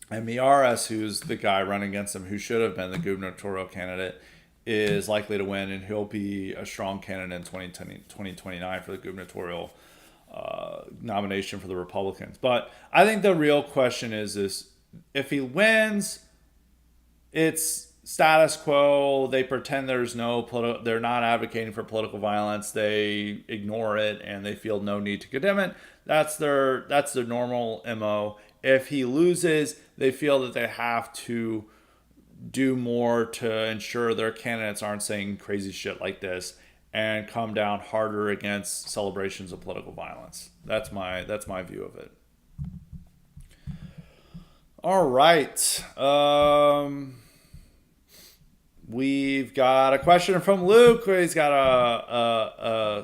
And Miyares, who's the guy running against him, who should have been the gubernatorial candidate, is likely to win, and he'll be a strong candidate in 2029 for the gubernatorial nomination for the Republicans. But I think the real question is if he wins, it's status quo. They pretend there's they're not advocating for political violence. They ignore it, and they feel no need to condemn it. That's their normal MO. If he loses, they feel that they have to do more to ensure their candidates aren't saying crazy shit like this, and come down harder against celebrations of political violence. That's my view of it. All right. We've got a question from Luke. He's got a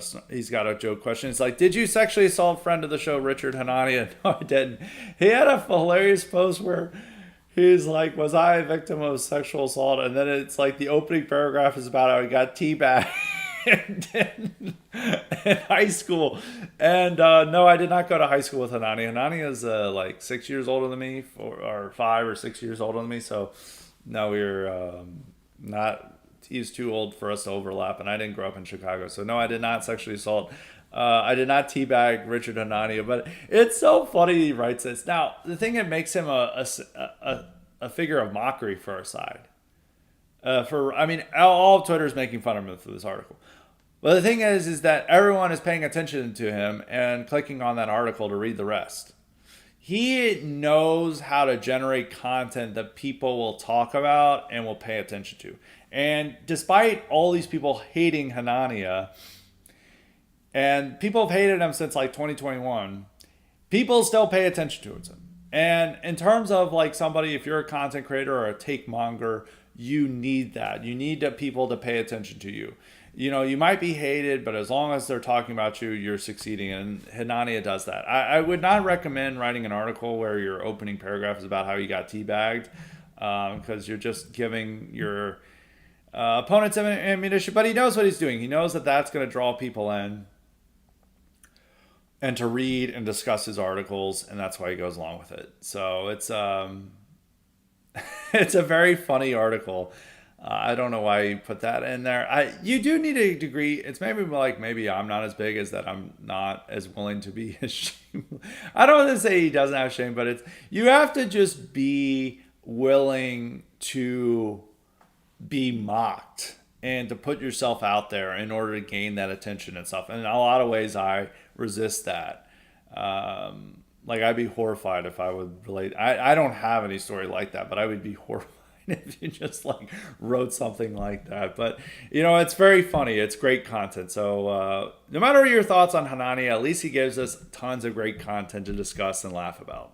joke question. It's like, did you sexually assault friend of the show, Richard Hanania? No, I didn't. He had a hilarious post where he's like, was I a victim of sexual assault? And then it's like the opening paragraph is about how he got teabagged in high school. And no, I did not go to high school with Hanani. Hanani is like 6 years older than me, or 5 or 6 years older than me. So no, we're not, he's too old for us to overlap. And I didn't grow up in Chicago. So no, I did not sexually assault. I did not teabag Richard Hanania, but it's so funny he writes this. Now, the thing that makes him a figure of mockery for our side, all of Twitter is making fun of him for this article. But the thing is that everyone is paying attention to him and clicking on that article to read the rest. He knows how to generate content that people will talk about and will pay attention to. And despite all these people hating Hanania, and people have hated him since like 2021, people still pay attention to him. And in terms of like somebody, if you're a content creator or a take monger, you need that. You need people to pay attention to you. You know, you might be hated, but as long as they're talking about you, you're succeeding. And Hanania does that. I would not recommend writing an article where your opening paragraph is about how you got teabagged. because you're just giving your opponents ammunition. But he knows what he's doing. He knows that that's going to draw people in and to read and discuss his articles, and that's why he goes along with it. So it's it's a very funny article. I don't know why you put that in there. You do need a degree. It's maybe I'm not as big as that. I'm not as willing to be ashamed. I don't want to say he doesn't have shame, but you have to just be willing to be mocked and to put yourself out there in order to gain that attention and stuff. And in a lot of ways, I resist that. I'd be horrified if I would relate. I don't have any story like that, but I would be horrified if you just wrote something like that. But it's very funny. It's great content. So no matter your thoughts on Hanani, at least he gives us tons of great content to discuss and laugh about.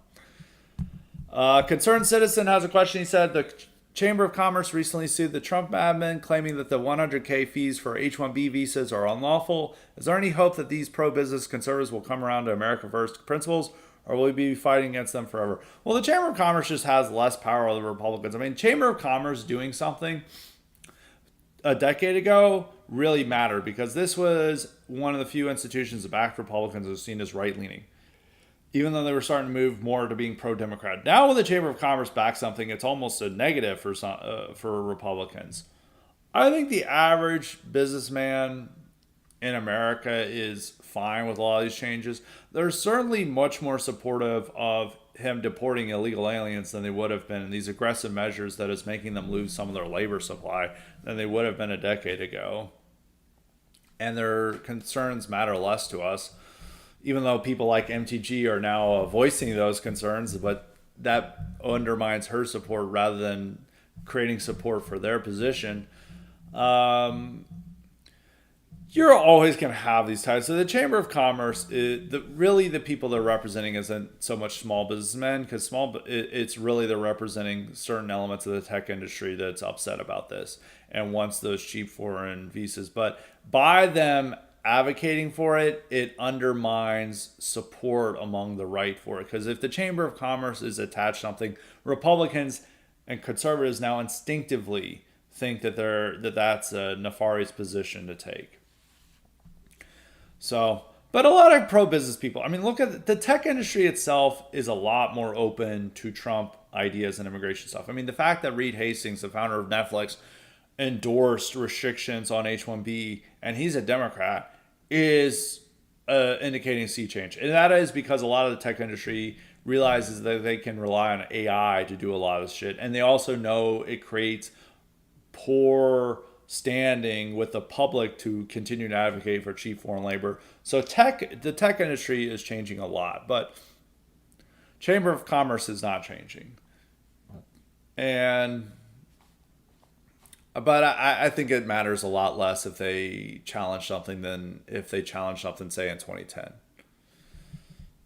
Concerned Citizen has a question. He said the Chamber of Commerce recently sued the Trump admin, claiming that the $100K fees for H-1B visas are unlawful. Is there any hope that these pro-business conservatives will come around to America First principles, or will we be fighting against them forever? Well, the Chamber of Commerce just has less power over the Republicans. I mean, Chamber of Commerce doing something a decade ago really mattered because this was one of the few institutions that backed Republicans as seen as right-leaning, even though they were starting to move more to being pro-Democrat. Now when the Chamber of Commerce backs something, it's almost a negative for Republicans. I think the average businessman in America is fine with a lot of these changes. They're certainly much more supportive of him deporting illegal aliens than they would have been in these aggressive measures that is making them lose some of their labor supply than they would have been a decade ago. And their concerns matter less to us, even though people like MTG are now voicing those concerns, but that undermines her support rather than creating support for their position. You're always going to have these types. So the Chamber of Commerce, really the people they're representing isn't so much small businessmen, because it's really they're representing certain elements of the tech industry that's upset about this and wants those cheap foreign visas. But by them advocating for it, it undermines support among the right for it. Because if the Chamber of Commerce is attached to something, Republicans and conservatives now instinctively think that that's a nefarious position to take. So, but a lot of pro-business people, I mean, look at the tech industry itself is a lot more open to Trump ideas and immigration stuff. I mean, the fact that Reed Hastings, the founder of Netflix, endorsed restrictions on H-1B, and he's a Democrat, is indicating a sea change. And that is because a lot of the tech industry realizes that they can rely on AI to do a lot of this shit. And they also know it creates poor standing with the public to continue to advocate for cheap foreign labor. So the tech industry is changing a lot, but Chamber of Commerce is not changing. But I think it matters a lot less if they challenge something than if they challenge something, say, in 2010.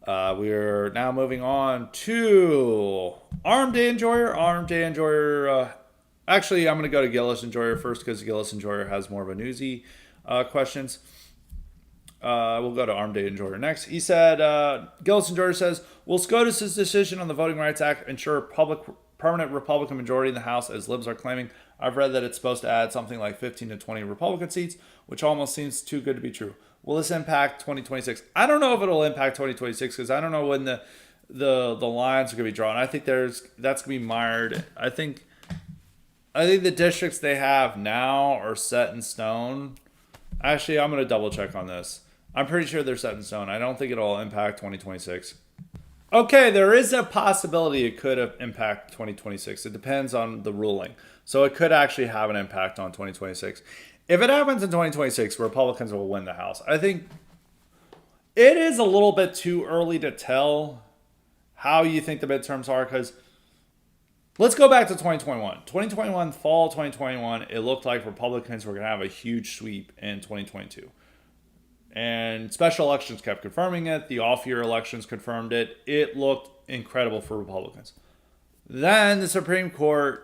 We're now moving on to Armed Day Enjoyer. Actually, I'm going to go to Gillis Enjoyer first because Gillis Enjoyer has more of a newsy questions. We'll go to Armed Day Enjoyer next. He said, Gillis Enjoyer says, will SCOTUS's decision on the Voting Rights Act ensure permanent Republican majority in the House, as libs are claiming? I've read that it's supposed to add something like 15 to 20 Republican seats, which almost seems too good to be true. Will this impact 2026? I don't know if it'll impact 2026 because I don't know when the lines are going to be drawn. I think that's going to be mired. I think the districts they have now are set in stone. Actually, I'm going to double check on this. I'm pretty sure they're set in stone. I don't think it'll impact 2026. Okay, there is a possibility it could impact 2026. It depends on the ruling. So it could actually have an impact on 2026. If it happens in 2026, Republicans will win the House. I think it is a little bit too early to tell how you think the midterms are, because let's go back to 2021. 2021, fall 2021, it looked like Republicans were going to have a huge sweep in 2022. And special elections kept confirming it. The off-year elections confirmed it. It looked incredible for Republicans. Then the Supreme Court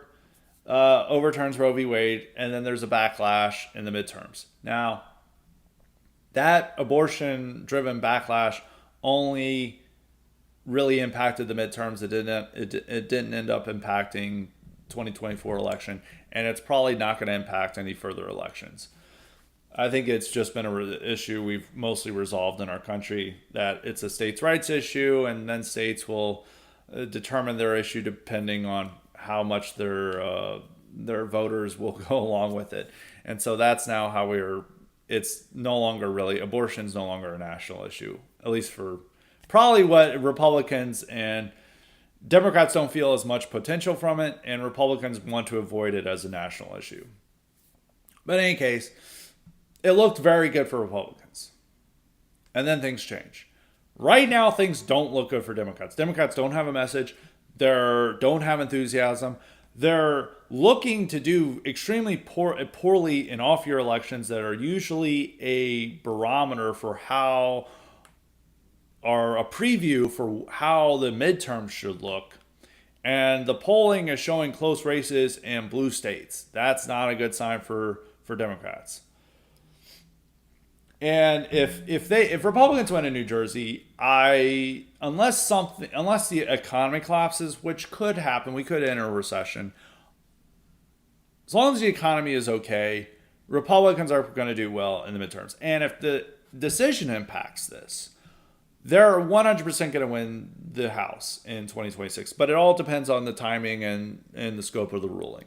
overturns Roe v. Wade, and then there's a backlash in the midterms. Now, that abortion-driven backlash only really impacted the midterms. It didn't end up impacting 2024 election, and it's probably not going to impact any further elections. I think it's just been an issue we've mostly resolved in our country, that it's a states' rights issue, and then states will determine their issue depending on how much their voters will go along with it. And so that's now how it's no longer really, abortion's no longer a national issue, at least for probably what Republicans and Democrats don't feel as much potential from it, and Republicans want to avoid it as a national issue. But in any case, it looked very good for Republicans. And then things change. Right now, things don't look good for Democrats. Democrats don't have a message. They don't have enthusiasm. They're looking to do extremely poorly in off-year elections that are usually a barometer for how, or a preview for how the midterms should look. And the polling is showing close races in blue states. That's not a good sign for Democrats. And if Republicans win in New Jersey, unless the economy collapses, which could happen, we could enter a recession. As long as the economy is okay, Republicans are going to do well in the midterms. And if the decision impacts this, they're 100% going to win the House in 2026. But it all depends on the timing and the scope of the ruling.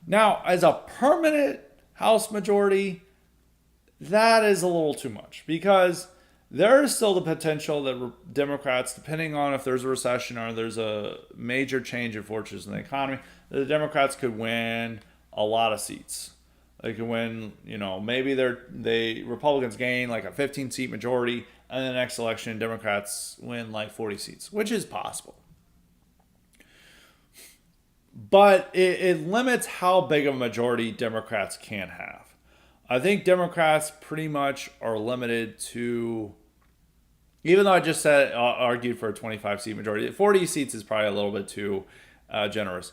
Now, as a permanent House majority, that is a little too much, because there is still the potential that Democrats, depending on if there's a recession or there's a major change in fortunes in the economy, the Democrats could win a lot of seats. They could win, maybe Republicans gain like a 15-seat majority, and the next election Democrats win like 40 seats, which is possible. But it limits how big of a majority Democrats can have. I think Democrats pretty much are limited to, even though I just argued for a 25-seat majority, 40 seats is probably a little bit too generous.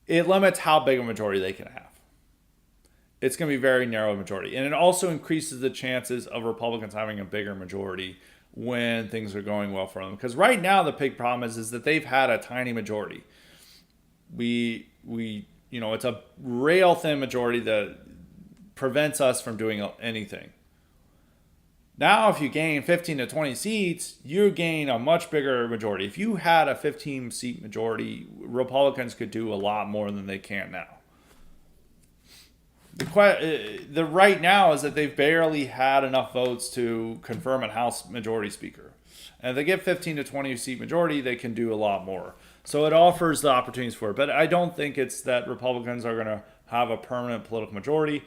It limits how big a majority they can have. It's going to be very narrow majority. And it also increases the chances of Republicans having a bigger majority when things are going well for them. Because right now the big problem is that they've had a tiny majority. It's a rail thin majority that prevents us from doing anything. Now, if you gain 15 to 20 seats, you gain a much bigger majority. If you had a 15-seat majority, Republicans could do a lot more than they can now. The right now is that they've barely had enough votes to confirm a House majority speaker. And if they get 15 to 20 seat majority, they can do a lot more. So it offers the opportunities for it. But I don't think it's that Republicans are going to have a permanent political majority.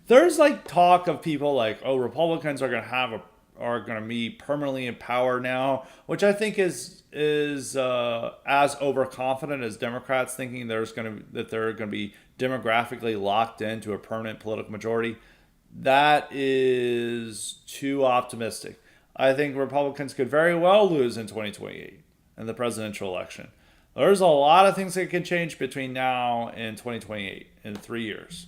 There's like talk of people like, Republicans are going to be permanently in power now, which I think is as overconfident as Democrats thinking that they're going to be demographically locked into a permanent political majority. That is too optimistic. I think Republicans could very well lose in 2028 in the presidential election. There's a lot of things that can change between now and 2028 in 3 years.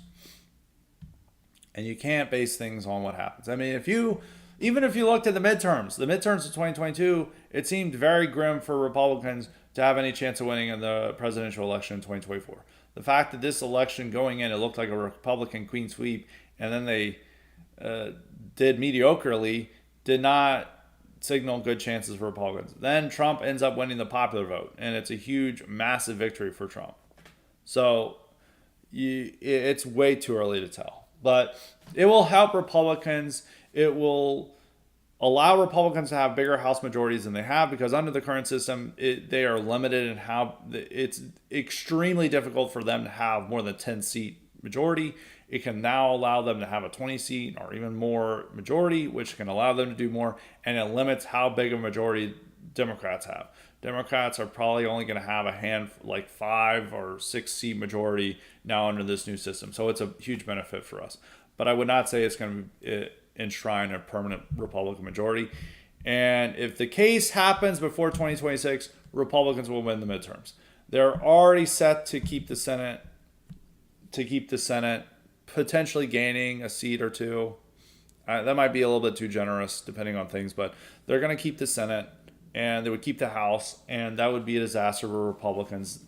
And you can't base things on what happens. I mean, even if you looked at the midterms of 2022, it seemed very grim for Republicans to have any chance of winning in the presidential election in 2024. The fact that this election going in, it looked like a Republican clean sweep, and then they did mediocrely, did not signal good chances for Republicans. Then Trump ends up winning the popular vote, and it's a huge, massive victory for Trump. So it's way too early to tell. But it will help Republicans. It will allow Republicans to have bigger House majorities than they have, because under the current system, they are limited in how it's extremely difficult for them to have more than 10-seat majority. It can now allow them to have a 20-seat or even more majority, which can allow them to do more, and it limits how big a majority Democrats have. Democrats are probably only going to have like 5 or 6 seat majority now under this new system. So it's a huge benefit for us. But I would not say it's going to enshrine a permanent Republican majority. And if the case happens before 2026, Republicans will win the midterms. They're already set to keep the Senate, potentially gaining a seat or two. That might be a little bit too generous depending on things, but they're going to keep the Senate, and they would keep the House, and that would be a disaster for Republicans.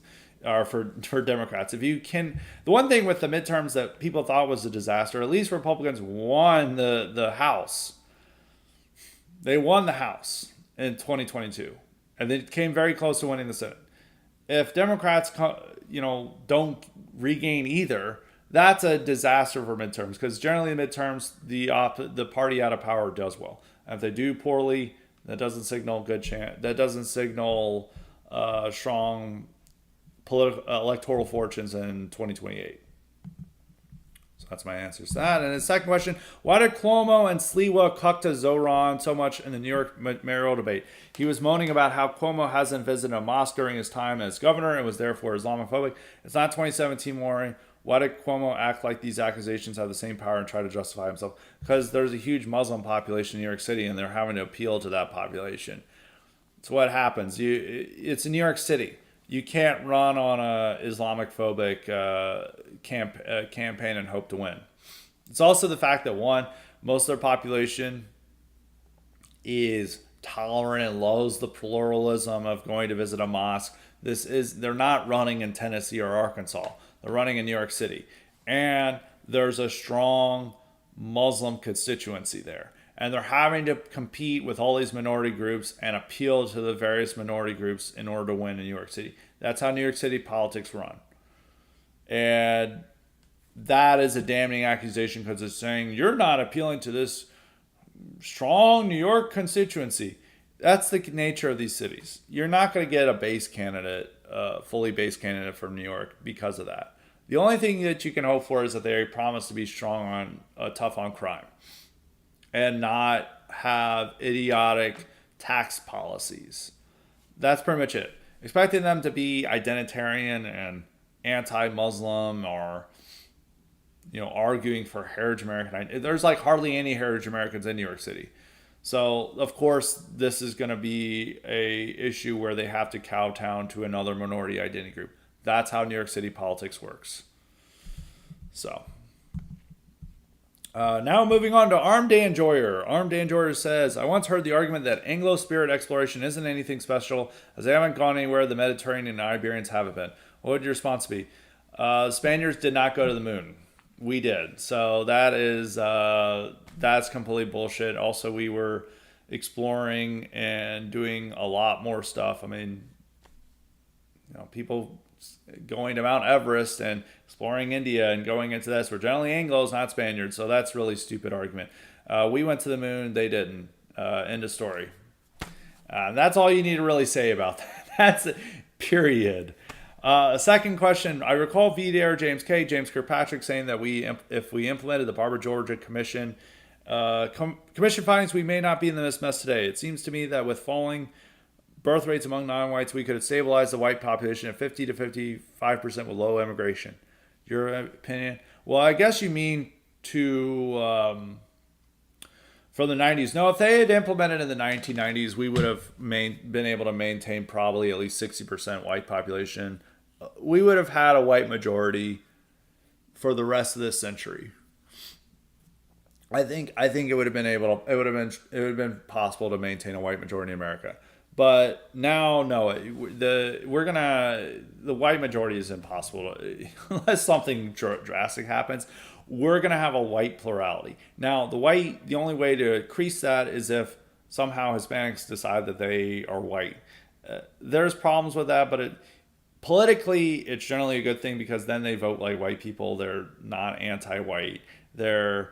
or for Democrats. If you can, the one thing with the midterms that people thought was a disaster, at least Republicans won the House. They won the House in 2022, and they came very close to winning the Senate. If Democrats, don't regain either, that's a disaster for midterms, because generally in midterms the party out of power does well. And if they do poorly, that doesn't signal good chance. That doesn't signal strong political electoral fortunes in 2028. So that's my answers to that. And the second question: why did Cuomo and Sliwa cuck to Zoran so much in the New York mayoral debate? He was moaning about how Cuomo hasn't visited a mosque during his time as governor and was therefore Islamophobic. It's not 2017 warring. Why did Cuomo act like these accusations have the same power and try to justify himself? Because there's a huge Muslim population in New York City, and they're having to appeal to that population. So what happens? It's in New York City. You can't run on a Islamophobic campaign and hope to win. It's also the fact that, one, most of their population is tolerant and loves the pluralism of going to visit a mosque. They're not running in Tennessee or Arkansas. They're running in New York City. And there's a strong Muslim constituency there. And they're having to compete with all these minority groups and appeal to the various minority groups in order to win in New York City. That's how New York City politics run. And that is a damning accusation, because it's saying you're not appealing to this strong New York constituency. That's the nature of these cities. You're not going to get a base candidate, fully based candidate from New York because of that. The only thing that you can hope for is that they promise to be tough on crime, and not have idiotic tax policies. That's pretty much it. Expecting them to be identitarian and anti-Muslim, or arguing for heritage American. There's like hardly any heritage Americans in New York City. So of course this is going to be a issue where they have to kowtow to another minority identity group. That's how New York City politics works. So now moving on to Armed Enjoyer. Armed Enjoyer says, I once heard the argument that Anglo spirit exploration isn't anything special, as they haven't gone anywhere the Mediterranean and Iberians haven't been. What would your response be? Spaniards did not go to the moon. We did. So that's completely bullshit. Also, we were exploring and doing a lot more stuff. I mean, people going to Mount Everest and exploring India and going into this were generally Anglos, not Spaniards. So that's a really stupid argument. We went to the moon. They didn't. End of story. That's all you need to really say about that. That's it. Period. Second question. I recall VDR James Kirkpatrick saying that if we implemented the Barbara Georgia Commission commission findings, we may not be in this mess today. It seems to me that with falling birth rates among non-whites, we could have stabilized the white population at 50 to 55% with low immigration. Your opinion? Well, I guess you mean from the 90s. No, if they had implemented in the 1990s, we would have been able to maintain probably at least 60% white population. We would have had a white majority for the rest of this century. I think it would have been possible to maintain a white majority in America. But now, no, the white majority is impossible unless something drastic happens. We're gonna have a white plurality. Now, the only way to increase that is if somehow Hispanics decide that they are white. There's problems with that, but politically, it's generally a good thing, because then they vote like white people. They're not anti-white. They're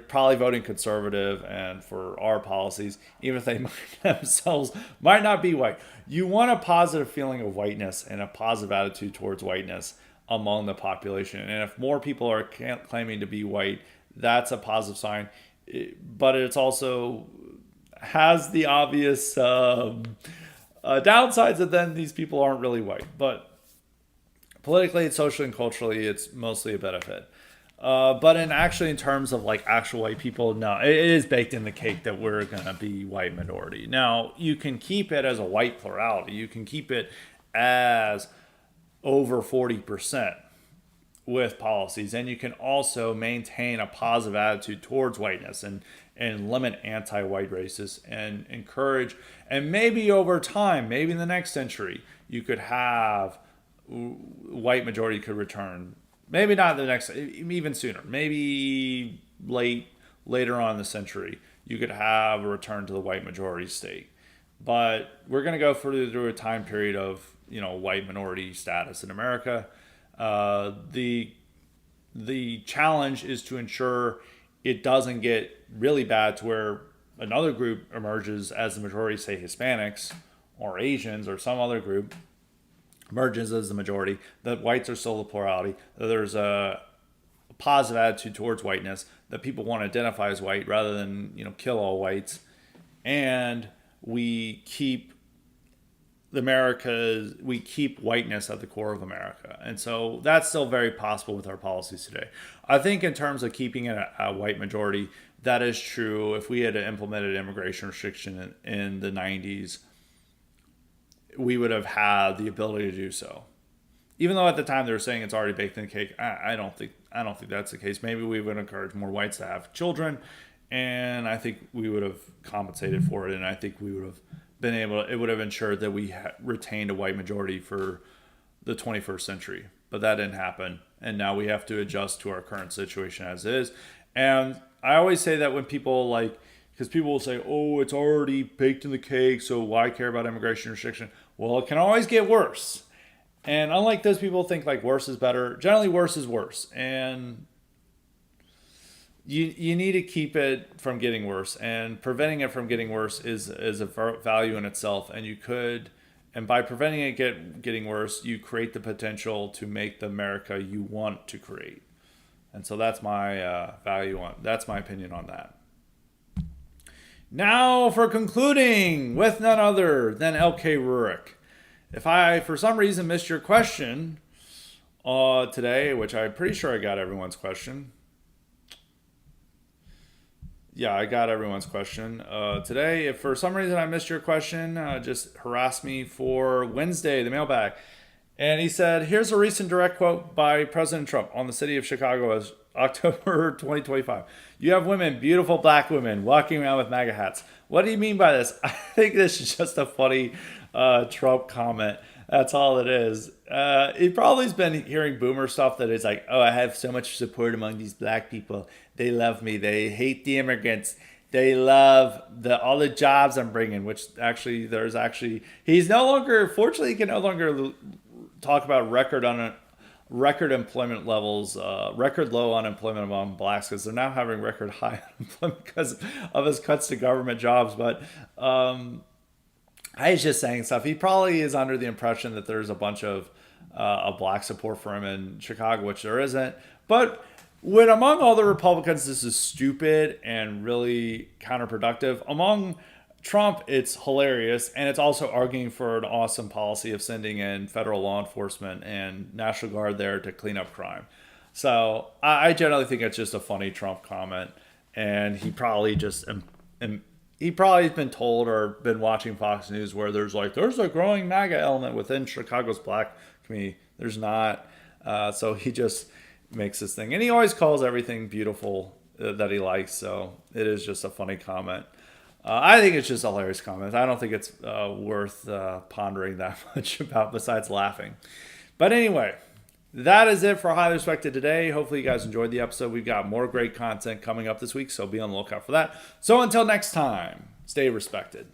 probably voting conservative and for our policies, even if they themselves might not be white. You want a positive feeling of whiteness and a positive attitude towards whiteness among the population. And if more people are claiming to be white, that's a positive sign. But it's also has the obvious downsides that then these people aren't really white. But politically, socially, and culturally, it's mostly a benefit. But in terms of like actual white people, no, it is baked in the cake that we're going to be white minority. Now, you can keep it as a white plurality. You can keep it as over 40%. with policies, and you can also maintain a positive attitude towards whiteness and limit anti-white racists and encourage, and maybe over time, maybe in the next century, you could have white majority could return. Maybe not the next, even sooner. Maybe later on in the century, you could have a return to the white majority state. But we're going to go through a time period of white minority status in America. The challenge is to ensure it doesn't get really bad to where another group emerges as the majority, say Hispanics or Asians or some other group emerges as the majority, that whites are still the plurality, that there's a positive attitude towards whiteness, that people want to identify as white rather than kill all whites, and we keep whiteness at the core of America. And so that's still very possible with our policies today. I think in terms of keeping it a white majority, that is true. If we had implemented immigration restriction in the 90s, we would have had the ability to do so. Even though at the time they were saying it's already baked in the cake, I don't think that's the case. Maybe we would encourage more whites to have children, and I think we would have compensated for it, and I think we would have been able to, it would have ensured that we retained a white majority for the 21st century. But that didn't happen, and now we have to adjust to our current situation as is. And I always say that when people because people will say, oh, it's already baked in the cake, so why care about immigration restriction? Well, it can always get worse. And unlike those people think worse is better, generally worse is worse. And you need to keep it from getting worse. And preventing it from getting worse is a value in itself. And by preventing it getting worse, you create the potential to make the America you want to create. And so that's my that's my opinion on that. Now for concluding with none other than L.K. Rurik. If I, for some reason, missed your question today, which I'm pretty sure I got everyone's question. Yeah, I got everyone's question today. If for some reason I missed your question, just harass me for Wednesday, the mailbag. And he said, here's a recent direct quote by President Trump on the city of Chicago as October 2025. You have women, beautiful black women, walking around with MAGA hats. What do you mean by this? I think this is just a funny Trump comment. That's all it is. He probably has been hearing boomer stuff that is like, oh, I have so much support among these black people. They love me. They hate the immigrants. They love all the jobs I'm bringing, which actually he's no longer, fortunately, he can no longer talk about record employment levels, record low unemployment among blacks, because they're now having record high unemployment because of his cuts to government jobs. But he's just saying stuff. He probably is under the impression that there's a bunch of black support for him in Chicago, which there isn't. But when among all the Republicans, this is stupid and really counterproductive. Among Trump, it's hilarious, and it's also arguing for an awesome policy of sending in federal law enforcement and National Guard there to clean up crime. So I generally think it's just a funny Trump comment, and he probably he probably has been told or been watching Fox News where there's a growing MAGA element within Chicago's black community. There's not. So he just makes this thing, and he always calls everything beautiful that he likes. So it is just a funny comment. I think it's just a hilarious comment. I don't think it's worth pondering that much about besides laughing. But anyway, that is it for Highly Respected today. Hopefully you guys enjoyed the episode. We've got more great content coming up this week, so be on the lookout for that. So until next time, stay respected.